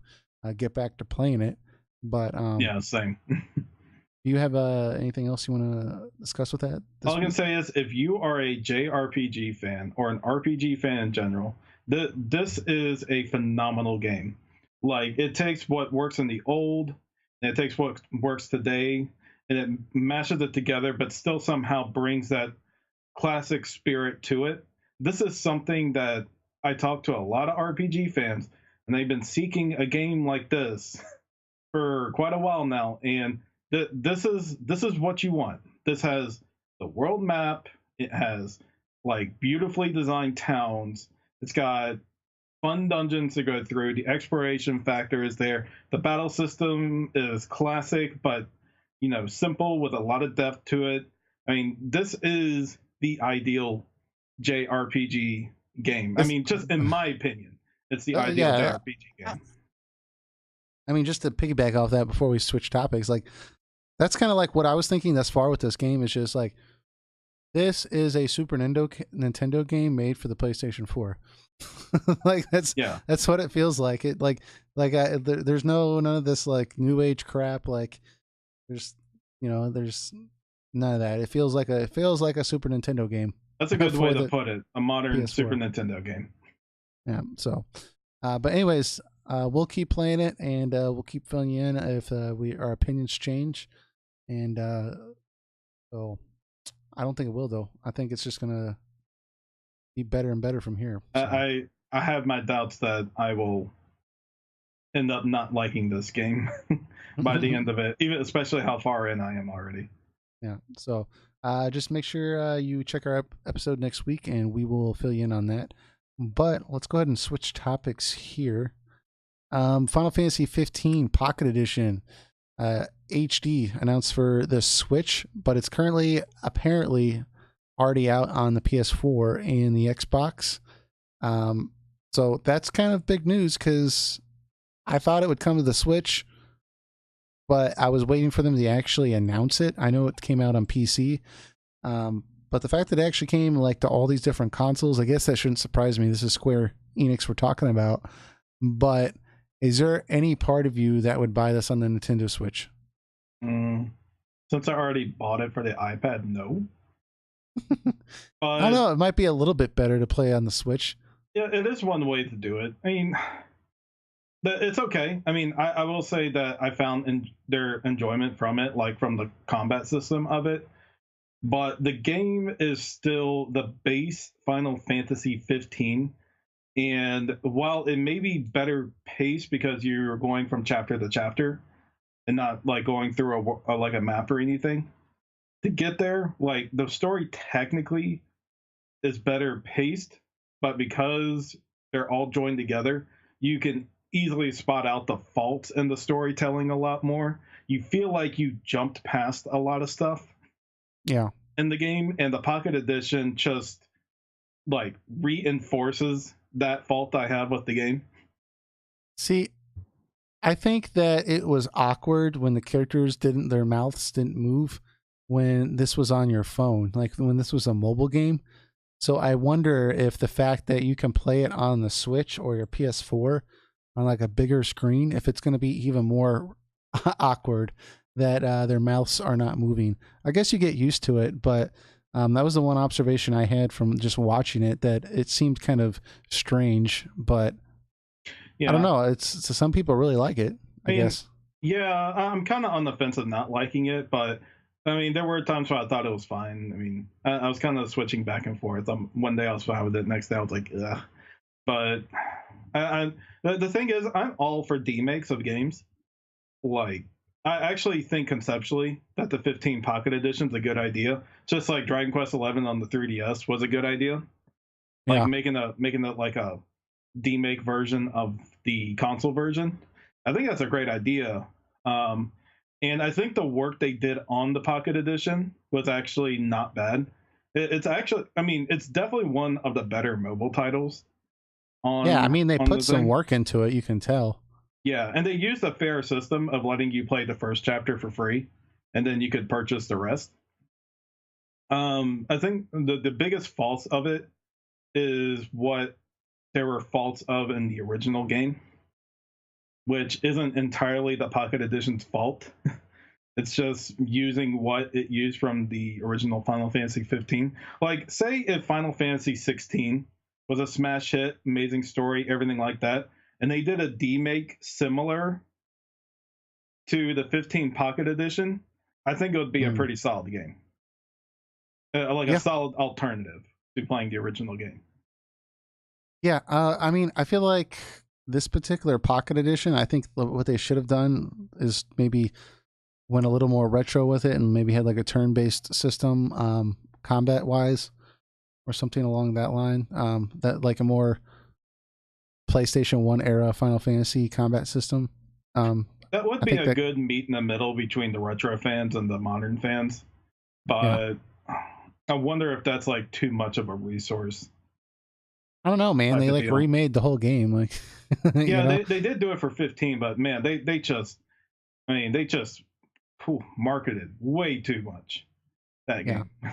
[SPEAKER 1] get back to playing it. But
[SPEAKER 2] yeah, same.
[SPEAKER 1] Do you have anything else you want to discuss with that?
[SPEAKER 2] All I can say is if you are a JRPG fan or an RPG fan in general, this is a phenomenal game. Like, it takes what works in the old, and it takes what works today, and it mashes it together, but still somehow brings that classic spirit to it. This is something that I talk to a lot of RPG fans, and they've been seeking a game like this for quite a while now, and this is what you want. This has the world map. It has like beautifully designed towns. It's got fun dungeons to go through. The exploration factor is there. The battle system is classic, but simple with a lot of depth to it. I mean, this is the ideal JRPG game. I mean, just in my opinion, it's the ideal JRPG game.
[SPEAKER 1] I mean, just to piggyback off that before we switch topics, like that's kind of like what I was thinking thus far with this game is just like this is a Super Nintendo game made for the PlayStation 4. Like that's what it feels like. It there's none of this like new age crap. Like there's there's none of that. It feels like a Super Nintendo game.
[SPEAKER 2] That's a good way to put it. A modern PS4. Super Nintendo game.
[SPEAKER 1] Yeah. So, but anyways, we'll keep playing it and we'll keep filling you in if our opinions change. And so I don't think it will though. I think it's just gonna be better and better from here. So.
[SPEAKER 2] I have my doubts that I will end up not liking this game by the end of it, even especially how far in I am already.
[SPEAKER 1] Yeah. So just make sure you check our episode next week, and we will fill you in on that. But let's go ahead and switch topics here. Final Fantasy 15 Pocket Edition HD announced for the Switch, but it's currently apparently already out on the PS4 and the Xbox. So that's kind of big news because I thought it would come to the Switch, but I was waiting for them to actually announce it. I know it came out on PC, but the fact that it actually came like to all these different consoles, I guess that shouldn't surprise me. This is Square Enix we're talking about. But is there any part of you that would buy this on the Nintendo Switch?
[SPEAKER 2] Since I already bought it for the iPad, no.
[SPEAKER 1] I don't know. It might be a little bit better to play on the Switch.
[SPEAKER 2] Yeah, it is one way to do it. I mean, it's okay. I mean, I will say that I found their enjoyment from it, like from the combat system of it. But the game is still the base Final Fantasy 15. And while it may be better paced because you're going from chapter to chapter and not like going through a map or anything, to get there, like the story technically is better paced, but because they're all joined together, you can easily spot out the faults in the storytelling a lot more. You feel like you jumped past a lot of stuff.
[SPEAKER 1] Yeah.
[SPEAKER 2] In the game, and the Pocket Edition just like reinforces that fault I have with the game.
[SPEAKER 1] See, I think that it was awkward when the characters their mouths didn't move when this was on your phone, like when this was a mobile game. So I wonder if the fact that you can play it on the Switch or your PS4 on like a bigger screen, if it's going to be even more awkward that their mouths are not moving. I guess you get used to it, but that was the one observation I had from just watching it, that it seemed kind of strange, but yeah. I don't know. It's some people really like it, I guess.
[SPEAKER 2] Yeah, I'm kind of on the fence of not liking it, but I mean, there were times where I thought it was fine. I mean, I was kind of switching back and forth. One day I was fine with it, next day I was like, ugh. But the thing is, I'm all for demakes of games. Like, I actually think conceptually that the 15 Pocket Edition is a good idea. Just like Dragon Quest 11 on the 3DS was a good idea. Like making it like a demake version of the console version. I think that's a great idea. And I think the work they did on the Pocket Edition was actually not bad. It's actually, I mean, it's definitely one of the better mobile titles.
[SPEAKER 1] I mean, they put some work into it, you can tell.
[SPEAKER 2] Yeah, and they used a fair system of letting you play the first chapter for free, and then you could purchase the rest. I think the biggest faults of it is what there were faults of in the original game, which isn't entirely the Pocket Edition's fault. It's just using what it used from the original Final Fantasy 15. Like, say if Final Fantasy 16 was a smash hit, amazing story, everything like that, and they did a demake similar to the 15 Pocket Edition, I think it would be a pretty solid game. A solid alternative to playing the original game.
[SPEAKER 1] Yeah, I mean, I feel like this particular Pocket Edition, I think what they should have done is maybe went a little more retro with it and maybe had like a turn-based system, combat-wise, or something along that line. That like a more PlayStation 1 era Final Fantasy combat system.
[SPEAKER 2] That would be a good meet in the middle between the retro fans and the modern fans. But I wonder if that's like too much of a resource.
[SPEAKER 1] I don't know, man.
[SPEAKER 2] type
[SPEAKER 1] They
[SPEAKER 2] of
[SPEAKER 1] like
[SPEAKER 2] deal.
[SPEAKER 1] remade the whole game, like you
[SPEAKER 2] Yeah,
[SPEAKER 1] know.
[SPEAKER 2] they did do it for 15, but man, they just, I mean, they just marketed way too much that
[SPEAKER 1] Yeah,
[SPEAKER 2] game.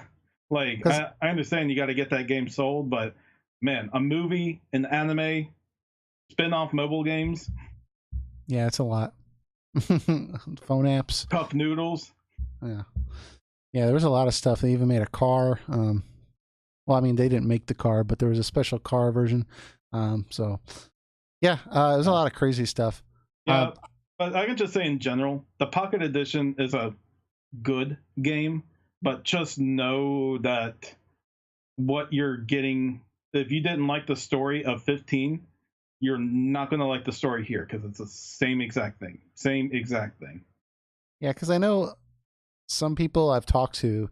[SPEAKER 2] Like,
[SPEAKER 1] because
[SPEAKER 2] I understand you got to get that game sold, but man, a movie, an anime, spin-off mobile games,
[SPEAKER 1] yeah, it's a lot. Phone apps.
[SPEAKER 2] cup noodles.
[SPEAKER 1] Yeah, yeah. There was a lot of stuff. They even made a car. Well, I mean, they didn't make the car, but there was a special car version. So yeah, there's a
[SPEAKER 2] Yeah.
[SPEAKER 1] lot of crazy stuff. Uh,
[SPEAKER 2] Yeah, but I can just say in general, the Pocket Edition is a good game, but just know that what you're getting, if you didn't like the story of 15, you're not going to like the story here because it's the same exact thing. Same exact thing.
[SPEAKER 1] yeah, because I know some people I've talked to,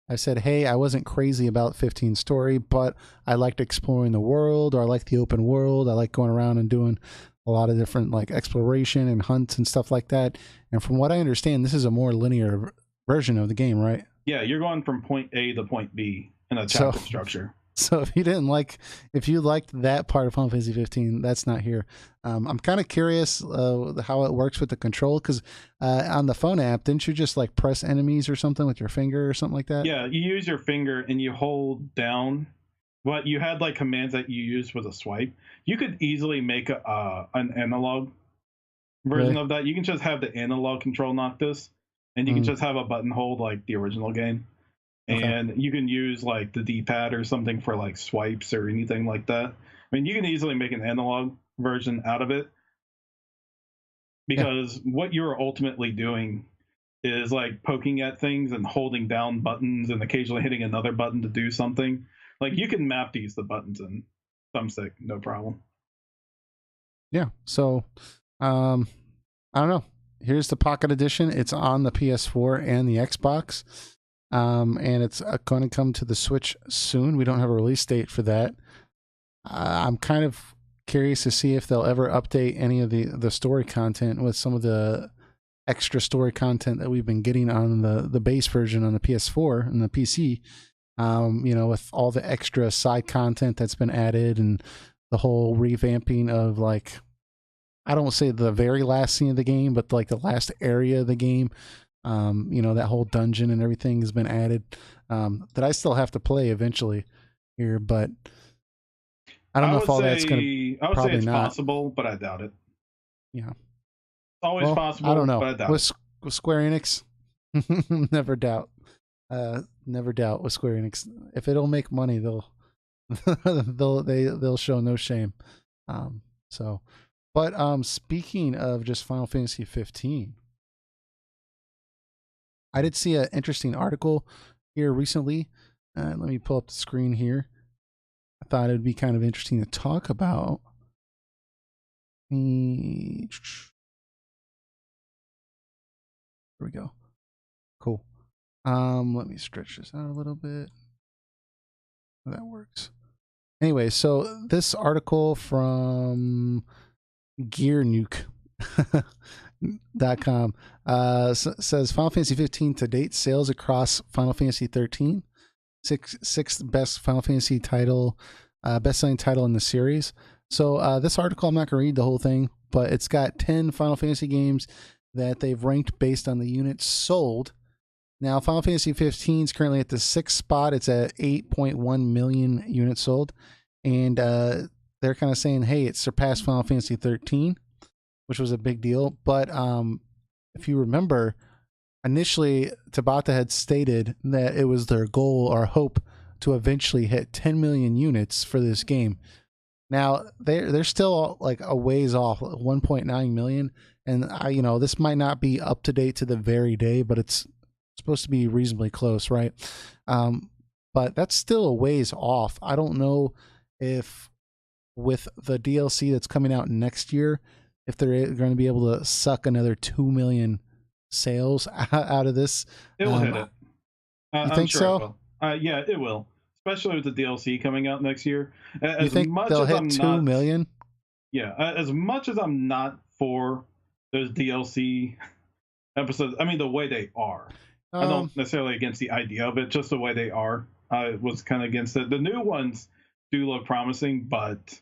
[SPEAKER 1] I said, hey, I wasn't crazy about 15 story, but I liked exploring the world, or I like the open world. I like going around and doing a lot of different like exploration and hunts and stuff like that. And from what I understand, this is a more linear version of the game, right?
[SPEAKER 2] Yeah, you're going from point A to point B in a
[SPEAKER 1] So
[SPEAKER 2] chapter structure.
[SPEAKER 1] so if you liked that part of Final Fantasy 15, that's not here. I'm kind of curious how it works with the control, because on the phone app, didn't you just like press enemies or something with your finger or something like that?
[SPEAKER 2] Yeah, you use your finger and you hold down. But you had like commands that you used with a swipe. You could easily make an analog version
[SPEAKER 1] Really?
[SPEAKER 2] of that. You can just have the analog control Noctis, and you can
[SPEAKER 1] Mm,
[SPEAKER 2] just have a button hold like the original game.
[SPEAKER 1] okay.
[SPEAKER 2] And you can use like the D-pad or something for like swipes or anything like that. I mean, you can easily make an analog version out of it
[SPEAKER 1] Yeah.
[SPEAKER 2] because what you're ultimately doing is like poking at things and holding down buttons and occasionally hitting another button to do something. Like you can map these to buttons in thumbstick, no problem.
[SPEAKER 1] Yeah. So, um, I don't know. Here's the Pocket Edition. It's on the PS4 and the Xbox. And it's going to come to the Switch soon. We don't have a release date for that. I'm kind of curious to see if they'll ever update any of the story content with some of the extra story content that we've been getting on the base version on the PS4 and the PC. With all the extra side content that's been added and the whole revamping of like, I don't say the very last scene of the game, but like the last area of the game. That whole dungeon and everything has been added. That I still have to play eventually here, but I don't know if all that's gonna
[SPEAKER 2] I would say
[SPEAKER 1] probably
[SPEAKER 2] it's
[SPEAKER 1] not.
[SPEAKER 2] possible, but I doubt it. It's
[SPEAKER 1] Yeah.
[SPEAKER 2] always
[SPEAKER 1] Well, I don't
[SPEAKER 2] possible,
[SPEAKER 1] know.
[SPEAKER 2] but I doubt it.
[SPEAKER 1] With Square Enix, never doubt. Never doubt with Square Enix. If it'll make money, they'll they'll show no shame. Um, so, but speaking of just Final Fantasy 15, I did see an interesting article here recently. Let me pull up the screen here. I thought it would be kind of interesting to talk about. Here we go. Cool. Let me stretch this out a little bit. That works. Anyway, so this article from GearNuke.com says Final Fantasy 15 to date sales across Final Fantasy 13, sixth best Final Fantasy title, best-selling title in the series. So this article, I'm not going to read the whole thing, but it's got 10 Final Fantasy games that they've ranked based on the units sold. Now, Final Fantasy 15 is currently at the 6th spot. It's at 8.1 million units sold. And they're kind of saying, hey, it surpassed Final Fantasy 13, which was a big deal. But if you remember, initially, Tabata had stated that it was their goal or hope to eventually hit 10 million units for this game. Now they're still like a ways off, 1.9 million, and this might not be up to date to the very day, but it's supposed to be reasonably close, right? But that's still a ways off. I don't know if with the DLC that's coming out next year, if they're going to be able to suck another 2 million sales out of this.
[SPEAKER 2] It will hit it.
[SPEAKER 1] You
[SPEAKER 2] I'm
[SPEAKER 1] think
[SPEAKER 2] sure it
[SPEAKER 1] so?
[SPEAKER 2] will. Yeah, it will. Especially with the DLC coming out next year.
[SPEAKER 1] You
[SPEAKER 2] As
[SPEAKER 1] think
[SPEAKER 2] much
[SPEAKER 1] they'll
[SPEAKER 2] as
[SPEAKER 1] hit
[SPEAKER 2] I'm
[SPEAKER 1] 2
[SPEAKER 2] not,
[SPEAKER 1] million?
[SPEAKER 2] yeah, as much as I'm not for those DLC episodes, I mean the way they are. I
[SPEAKER 1] Um,
[SPEAKER 2] don't necessarily against the idea of it, just the way they are. I was kind of against it. The new ones do look promising, but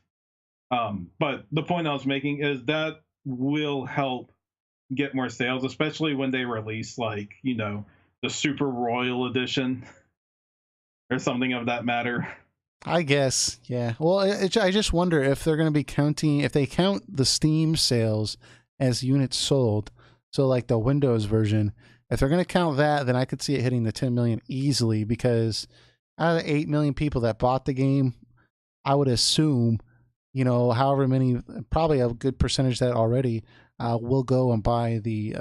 [SPEAKER 2] the point I was making is that will help get more sales, especially when they release like, you know, the Super Royal Edition or something of that matter.
[SPEAKER 1] I guess, yeah. Well, I just wonder if they're going to be counting, if they count the Steam sales as units sold. So, like the Windows version, if they're going to count that, then I could see it hitting the 10 million easily because out of the 8 million people that bought the game, I would assume, you know, however many, probably a good percentage that already will go and buy the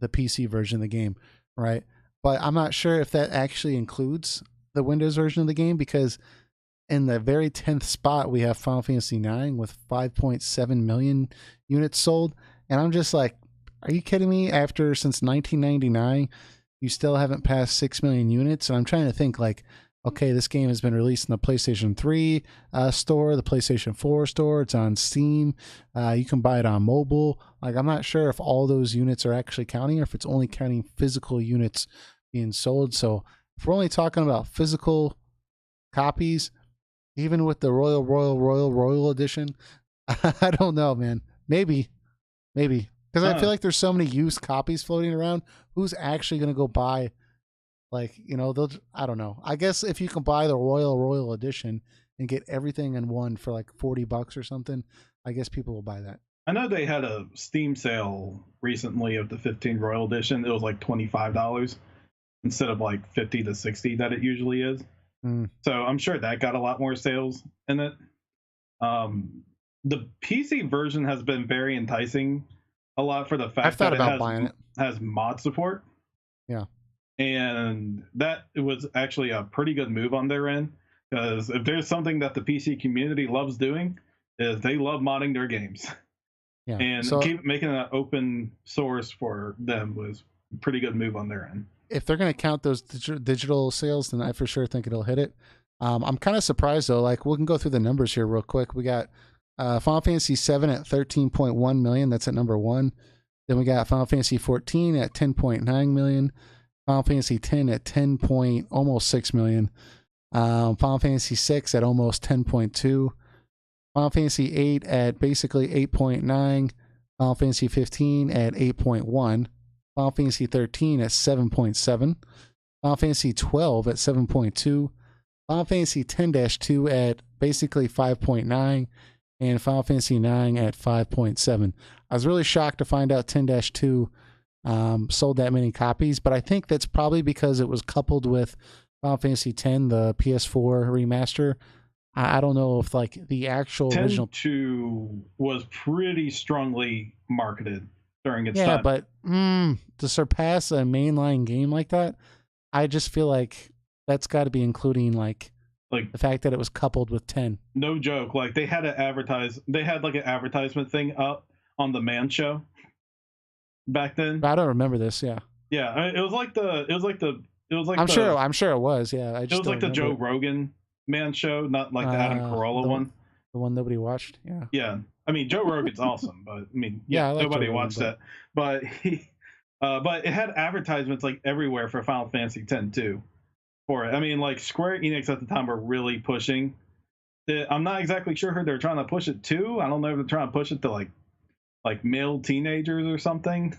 [SPEAKER 1] PC version of the game, right? But I'm not sure if that actually includes the Windows version of the game because in the very 10th spot, we have Final Fantasy IX with 5.7 million units sold. And I'm just like, are you kidding me? Since 1999, you still haven't passed 6 million units. And I'm trying to think like, okay, this game has been released in the PlayStation 3 store, the PlayStation 4 store. It's on Steam. You can buy it on mobile. Like, I'm not sure if all those units are actually counting or if it's only counting physical units being sold. So if we're only talking about physical copies, even with the Royal Edition, I don't know, man. Maybe. Because I feel like there's so many used copies floating around. Who's actually going to go buy, like, you know, I don't know. I guess if you can buy the Royal Edition and get everything in one for like $40 or something, I guess people will buy that.
[SPEAKER 2] I know they had a Steam sale recently of the 15 Royal Edition. It was like $25 instead of like 50 to 60 that it usually is. So I'm sure that got a lot more sales in it. The PC version has been very enticing a lot for the fact that it has mod support.
[SPEAKER 1] Yeah.
[SPEAKER 2] And that was actually a pretty good move on their end, because if there's something that the PC community loves doing is they love modding their games. Yeah. And keep making that open source for them was a pretty good move on their end.
[SPEAKER 1] If they're going to count those digital sales, then I for sure think it'll hit it. I'm kind of surprised though. Like, we can go through the numbers here real quick. We got Final Fantasy 7 at 13.1 million. That's at number 1. Then we got Final Fantasy 14 at 10.9 million. Final Fantasy 10 at almost 6 million. Final Fantasy 6 at almost 10.2. Final Fantasy 8 at basically 8.9. Final Fantasy 15 at 8.1. Final Fantasy 13 at 7.7. Final Fantasy 12 at 7.2. Final Fantasy 10-2 at basically 5.9. And Final Fantasy 9 at 5.7. I was really shocked to find out 10-2 sold that many copies, but I think that's probably because it was coupled with Final Fantasy X, the PS4 remaster. I don't know if like the actual original
[SPEAKER 2] 10-2 was pretty strongly marketed during its time.
[SPEAKER 1] Yeah, but to surpass a mainline game like that, I just feel like that's got to be including like the fact that it was coupled with 10.
[SPEAKER 2] No joke. Like they had like an advertisement thing up on the Man Show back then.
[SPEAKER 1] I don't remember this. Yeah.
[SPEAKER 2] Yeah, it was like
[SPEAKER 1] I'm sure it was. Yeah,
[SPEAKER 2] it was like the Joe Rogan Man Show, not like the Adam Carolla one.
[SPEAKER 1] The one nobody watched. Yeah.
[SPEAKER 2] Yeah. I mean, Joe Rogan's awesome, but I mean, nobody watched that. But but it had advertisements like everywhere for Final Fantasy X too. For it, I mean, like Square Enix at the time were really pushing it. I'm not exactly sure who they're trying to push it to. I don't know if they're trying to push it to like male teenagers or something.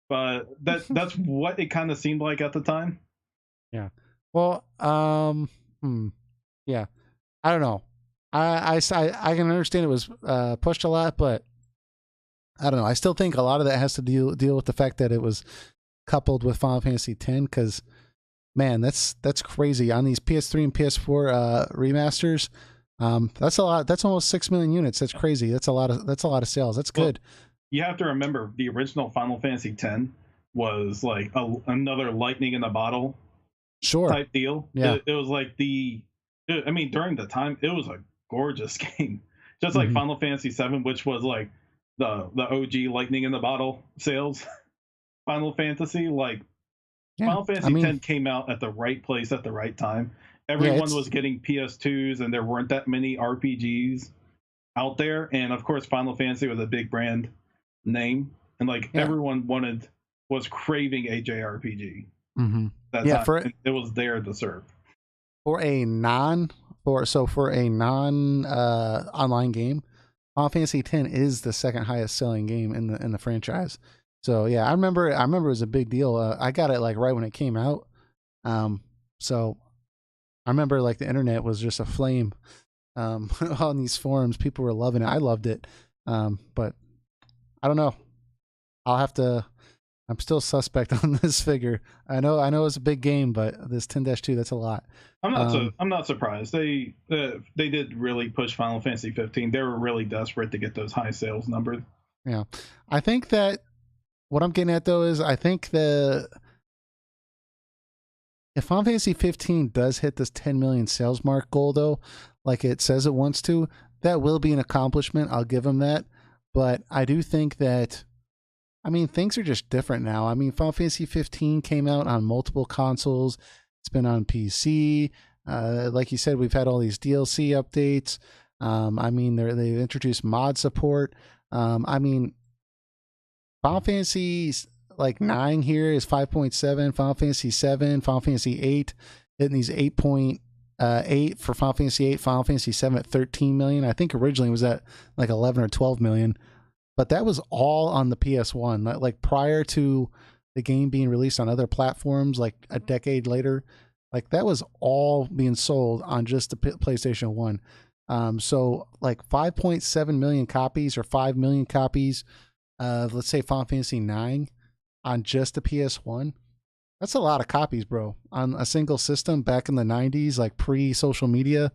[SPEAKER 2] But that's what it kind of seemed like at the time.
[SPEAKER 1] Yeah. Well, yeah. I don't know. I can understand it was pushed a lot, but I don't know. I still think a lot of that has to deal with the fact that it was coupled with Final Fantasy X, because man, that's crazy on these PS3 and PS4 remasters. That's a lot. That's almost 6 million units. That's crazy. That's a lot of sales. That's good.
[SPEAKER 2] You have to remember the original Final Fantasy X was like another lightning in a bottle type deal.
[SPEAKER 1] Yeah.
[SPEAKER 2] It was like I mean, during the time, it was a gorgeous game. Just like Final Fantasy VII, which was like the OG lightning in the bottle sales. Final Fantasy, Final Fantasy X came out at the right place at the right time. Everyone was getting PS2s, and there weren't that many RPGs out there. And of course, Final Fantasy was a big brand name, and everyone was craving a JRPG.
[SPEAKER 1] Mm-hmm.
[SPEAKER 2] It was there to serve.
[SPEAKER 1] For a non For a non online game, Final Fantasy X is the second highest selling game in the franchise. So yeah, I remember it was a big deal. I got it like right when it came out. So I remember like the internet was just aflame on these forums. People were loving it. I loved it. But I don't know. I'll have to. I'm still suspect on this figure. I know it's a big game, but this 10-2, that's a lot.
[SPEAKER 2] I'm not surprised. They did really push Final Fantasy 15. They were really desperate to get those high sales numbers.
[SPEAKER 1] Yeah, I think that what I'm getting at though is I think if Final Fantasy 15 does hit this 10 million sales mark goal though, like it says it wants to, that will be an accomplishment. I'll give them that. But I do think that, I mean, things are just different now. I mean, Final Fantasy 15 came out on multiple consoles. It's been on PC. Like you said, we've had all these DLC updates. I mean, they've introduced mod support. I mean, Final Fantasy like 9 here is 5.7. Final Fantasy 7, Final Fantasy 8, hitting these 8.8 for Final Fantasy 8. Final Fantasy 7 at 13 million. I think originally it was at like 11 or 12 million. But that was all on the PS1. Like prior to the game being released on other platforms, like a decade later, like that was all being sold on just the PlayStation 1. So like 5.7 million copies or 5 million copies of, let's say, Final Fantasy 9 on just the PS1. That's a lot of copies, bro, on a single system back in the 90s, like pre-social media.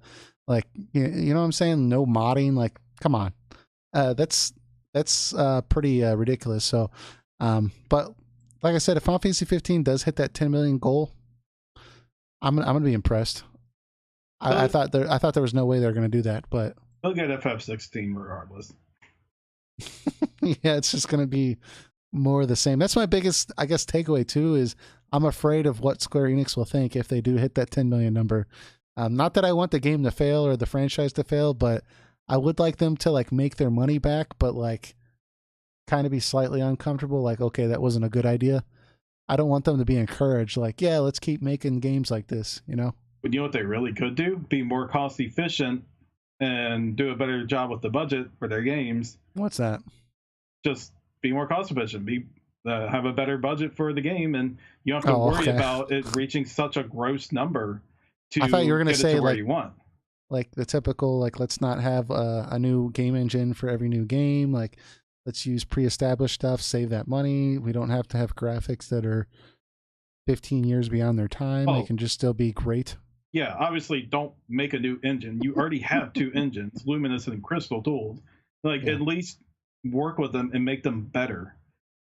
[SPEAKER 1] Like, you know what I'm saying? No modding. Like, come on. That's pretty ridiculous. So, but like I said, if Final Fantasy 15 does hit that 10 million goal, I'm gonna be impressed. I thought there was no way they're gonna do that, but
[SPEAKER 2] they'll get FF16 regardless.
[SPEAKER 1] Yeah, it's just gonna be more of the same. That's my biggest, I guess, takeaway too. Is I'm afraid of what Square Enix will think if they do hit that 10 million number. Not that I want the game to fail or the franchise to fail, but I would like them to like make their money back, but like kind of be slightly uncomfortable. Like, okay, that wasn't a good idea. I don't want them to be encouraged. Like, yeah, let's keep making games like this, you know?
[SPEAKER 2] But you know what they really could do? Be more cost efficient and do a better job with the budget for their games.
[SPEAKER 1] What's that?
[SPEAKER 2] Just be more cost efficient. Have a better budget for the game, and you don't have to worry about it reaching such a gross number to
[SPEAKER 1] I thought you were going to say
[SPEAKER 2] where
[SPEAKER 1] like,
[SPEAKER 2] you want.
[SPEAKER 1] Like the typical, like, let's not have a new game engine for every new game. Like, let's use pre-established stuff, save that money. We don't have to have graphics that are 15 years beyond their time. They can just still be great.
[SPEAKER 2] Yeah, obviously don't make a new engine. You already have 2 engines, Luminous and Crystal tools. Like, at least work with them and make them better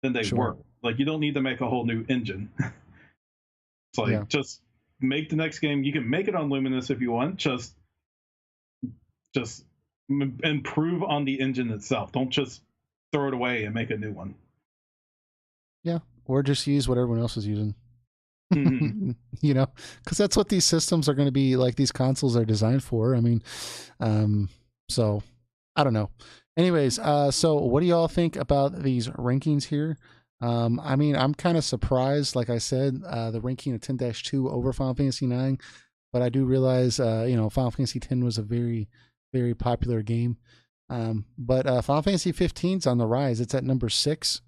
[SPEAKER 2] than they were. Like, you don't need to make a whole new engine. It's like, just make the next game. You can make it on Luminous if you want. Just improve on the engine itself. Don't just throw it away and make a new one.
[SPEAKER 1] Yeah, or just use what everyone else is using.
[SPEAKER 2] Mm-hmm.
[SPEAKER 1] You know, because that's what these systems are going to be like. These consoles are designed for. I mean, so I don't know. Anyways, so what do you all think about these rankings here? I mean, I'm kind of surprised. Like I said, the ranking of 10-2 over Final Fantasy 9, but I do realize, Final Fantasy 10 was a very, very popular game. But Final Fantasy 15's on the rise. It's at number 6,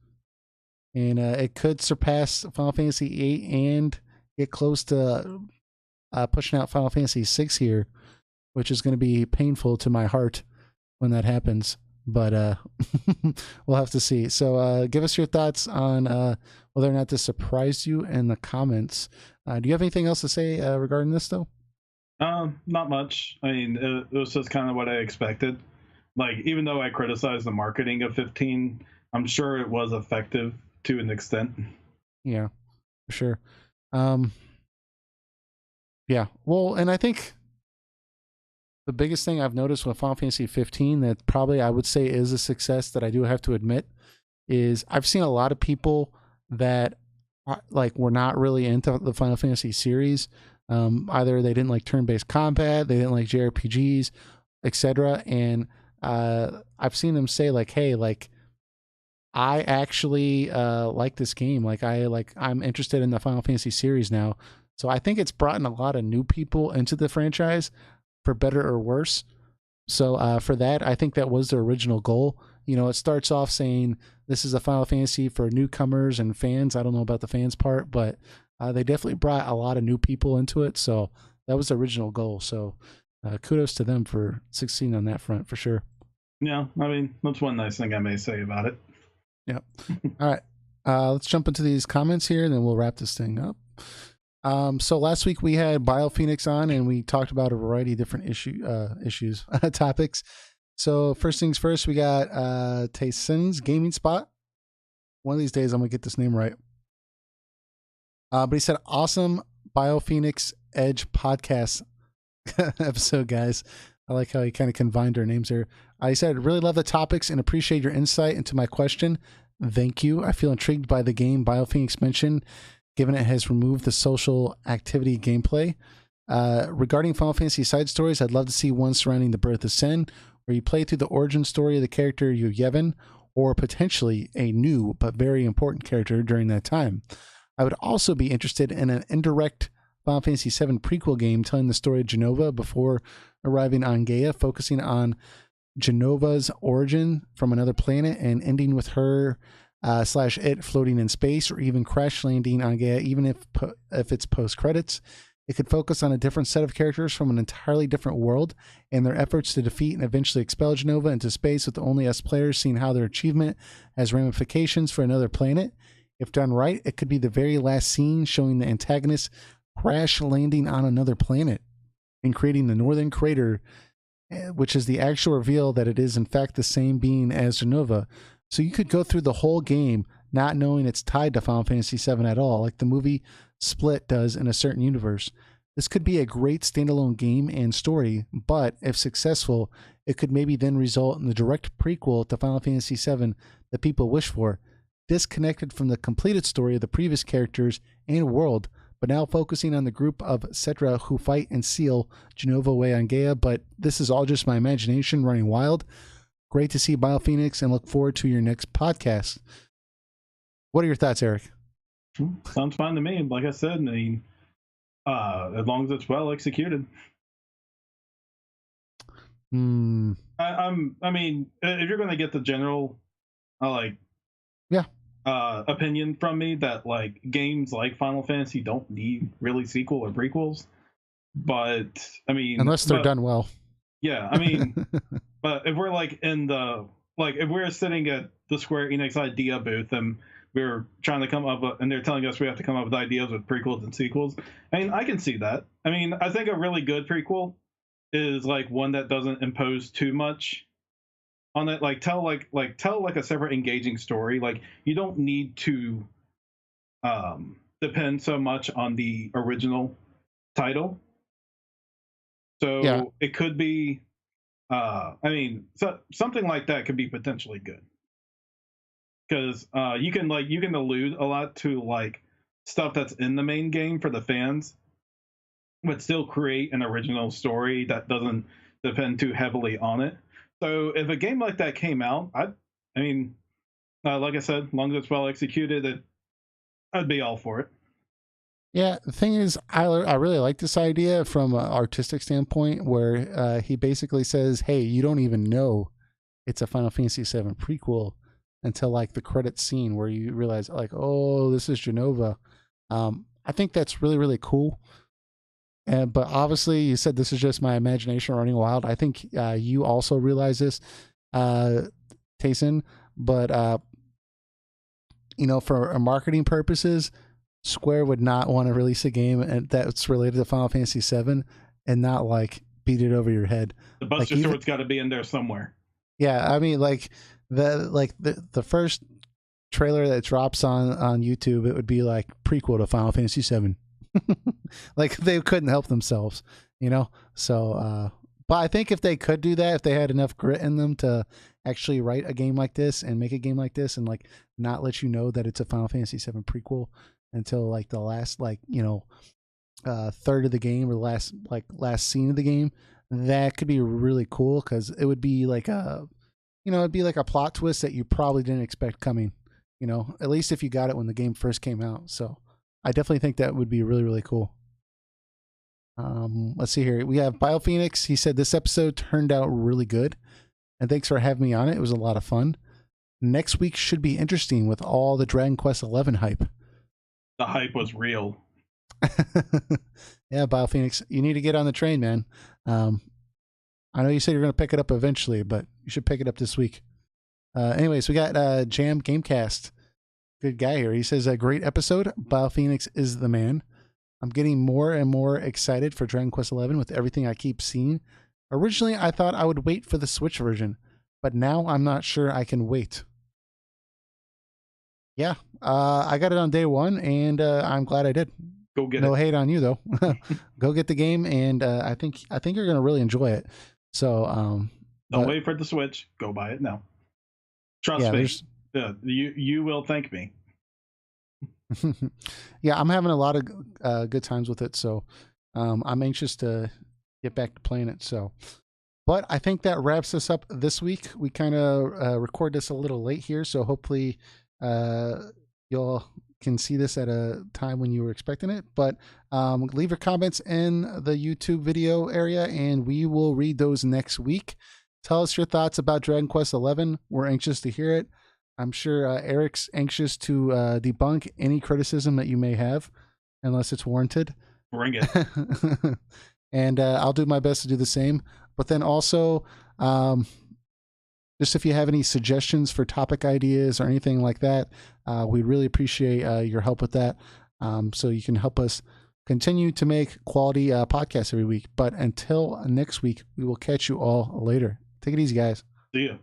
[SPEAKER 1] and it could surpass Final Fantasy 8 and get close to pushing out Final Fantasy 6 here, which is going to be painful to my heart when that happens. But we'll have to see. So give us your thoughts on whether or not this surprised you in the comments. Do you have anything else to say regarding this, though?
[SPEAKER 2] Not much. I mean, it was just kind of what I expected. Like, even though I criticized the marketing of 15, I'm sure it was effective to an extent.
[SPEAKER 1] Yeah, for sure. Yeah, well, and I think the biggest thing I've noticed with Final Fantasy 15 that probably I would say is a success that I do have to admit is I've seen a lot of people that like were not really into the Final Fantasy series. Either they didn't like turn-based combat, they didn't like JRPGs, etc. And I've seen them say like, "Hey, like I actually like this game. Like I'm interested in the Final Fantasy series now." So I think it's brought in a lot of new people into the franchise. for better or worse. So for that, I think that was the original goal. It starts off saying this is a Final Fantasy for newcomers and fans. I don't know about the fans part, but they definitely brought a lot of new people into it. So that was the original goal. So kudos to them for succeeding on that front for sure.
[SPEAKER 2] Yeah, I mean, that's one nice thing I may say about it.
[SPEAKER 1] Yep. All right. Let's jump into these comments here, and then we'll wrap this thing up. So last week we had BioPhoenix on, and we talked about a variety of different issues, topics. So first things first, we got Tayson's Gaming Spot. One of these days I'm going to get this name right. But he said, awesome BioPhoenix Edge podcast episode, guys. I like how he kind of combined our names here. He said, really love the topics and appreciate your insight into my question. Thank you. I feel intrigued by the game BioPhoenix mentioned, given it has removed the social activity gameplay. Regarding Final Fantasy side stories, I'd love to see one surrounding the birth of Sen, where you play through the origin story of the character Yevon, or potentially a new but very important character during that time. I would also be interested in an indirect Final Fantasy VII prequel game telling the story of Jenova before arriving on Gaia, focusing on Jenova's origin from another planet and ending with her / it floating in space, or even crash landing on Gaia, even if it's post credits. It could focus on a different set of characters from an entirely different world and their efforts to defeat and eventually expel Jenova into space, with only us players seeing how their achievement has ramifications for another planet. If done right, it could be the very last scene showing the antagonist crash landing on another planet and creating the Northern Crater, which is the actual reveal that it is in fact the same being as Jenova. So you could go through the whole game not knowing it's tied to Final Fantasy VII at all, like the movie Split does in a certain universe. This could be a great standalone game and story, but if successful, it could maybe then result in the direct prequel to Final Fantasy VII that people wish for, disconnected from the completed story of the previous characters and world, but now focusing on the group of Cetra who fight and seal Jenova away on Gaia. But this is all just my imagination running wild. Great to see BioPhoenix and look forward to your next podcast. What are your thoughts, Eric?
[SPEAKER 2] Sounds fine to me. Like I said, I mean, as long as it's well executed. I mean, if you're going to get the general, opinion from me that like games like Final Fantasy don't need really sequel or prequels, but I mean,
[SPEAKER 1] unless they're done well.
[SPEAKER 2] Yeah, I mean, but if we're like if we're sitting at the Square Enix idea booth and we're trying to come up and they're telling us we have to come up with ideas with prequels and sequels, I mean, I can see that. I mean, I think a really good prequel is like one that doesn't impose too much on it. Like tell a separate engaging story. Like you don't need to depend so much on the original title. So yeah. It could be something like that could be potentially good. Because you can allude a lot to like stuff that's in the main game for the fans, but still create an original story that doesn't depend too heavily on it. So if a game like that came out, like I said, as long as it's well executed, I'd be all for it.
[SPEAKER 1] Yeah, the thing is, I really like this idea from an artistic standpoint, where he basically says, hey, you don't even know it's a Final Fantasy VII prequel until like the credits scene where you realize like, oh, this is Jenova. I think that's really, really cool. But obviously you said this is just my imagination running wild. I think you also realize this, Tayson, but for marketing purposes, Square would not want to release a game that's related to Final Fantasy VII and not like beat it over your head.
[SPEAKER 2] The Buster Sword's got to be in there somewhere.
[SPEAKER 1] Yeah, I mean, like the first trailer that drops on YouTube, it would be like prequel to Final Fantasy VII. Like they couldn't help themselves, So, but I think if they could do that, if they had enough grit in them to actually write a game like this and make a game like this, and like not let you know that it's a Final Fantasy VII prequel until like the last third of the game or the last scene of the game, that could be really cool because it would be like it'd be like a plot twist that you probably didn't expect coming, at least if you got it when the game first came out. So I definitely think that would be really, really cool. Let's see here. We have BioPhoenix. He said this episode turned out really good, and thanks for having me on it. It was a lot of fun. Next week should be interesting with all the Dragon Quest XI hype.
[SPEAKER 2] The hype was real.
[SPEAKER 1] Yeah, BioPhoenix, you need to get on the train, man. I know you said you're going to pick it up eventually, but you should pick it up this week. Anyways, we got Jam Gamecast. Good guy here. He says, a great episode. BioPhoenix is the man. I'm getting more and more excited for Dragon Quest XI with everything I keep seeing. Originally, I thought I would wait for the Switch version, but now I'm not sure I can wait. Yeah, I got it on day one, and I'm glad I did.
[SPEAKER 2] Go get
[SPEAKER 1] it. No hate on you though. Go get the game, and I think you're gonna really enjoy it. So
[SPEAKER 2] don't wait for the Switch. Go buy it now. Trust me. You will thank me.
[SPEAKER 1] Yeah, I'm having a lot of good times with it, so I'm anxious to get back to playing it. So, but I think that wraps us up this week. We kind of record this a little late here, so hopefully y'all can see this at a time when you were expecting it. But leave your comments in the YouTube video area, and we will read those next week. Tell us your thoughts about Dragon Quest XI. We're anxious to hear it. I'm sure Eric's anxious to debunk any criticism that you may have, unless it's warranted.
[SPEAKER 2] Bring it.
[SPEAKER 1] And I'll do my best to do the same. But then also, just if you have any suggestions for topic ideas or anything like that, we'd really appreciate your help with that. So you can help us continue to make quality podcasts every week. But until next week, we will catch you all later. Take it easy, guys.
[SPEAKER 2] See ya.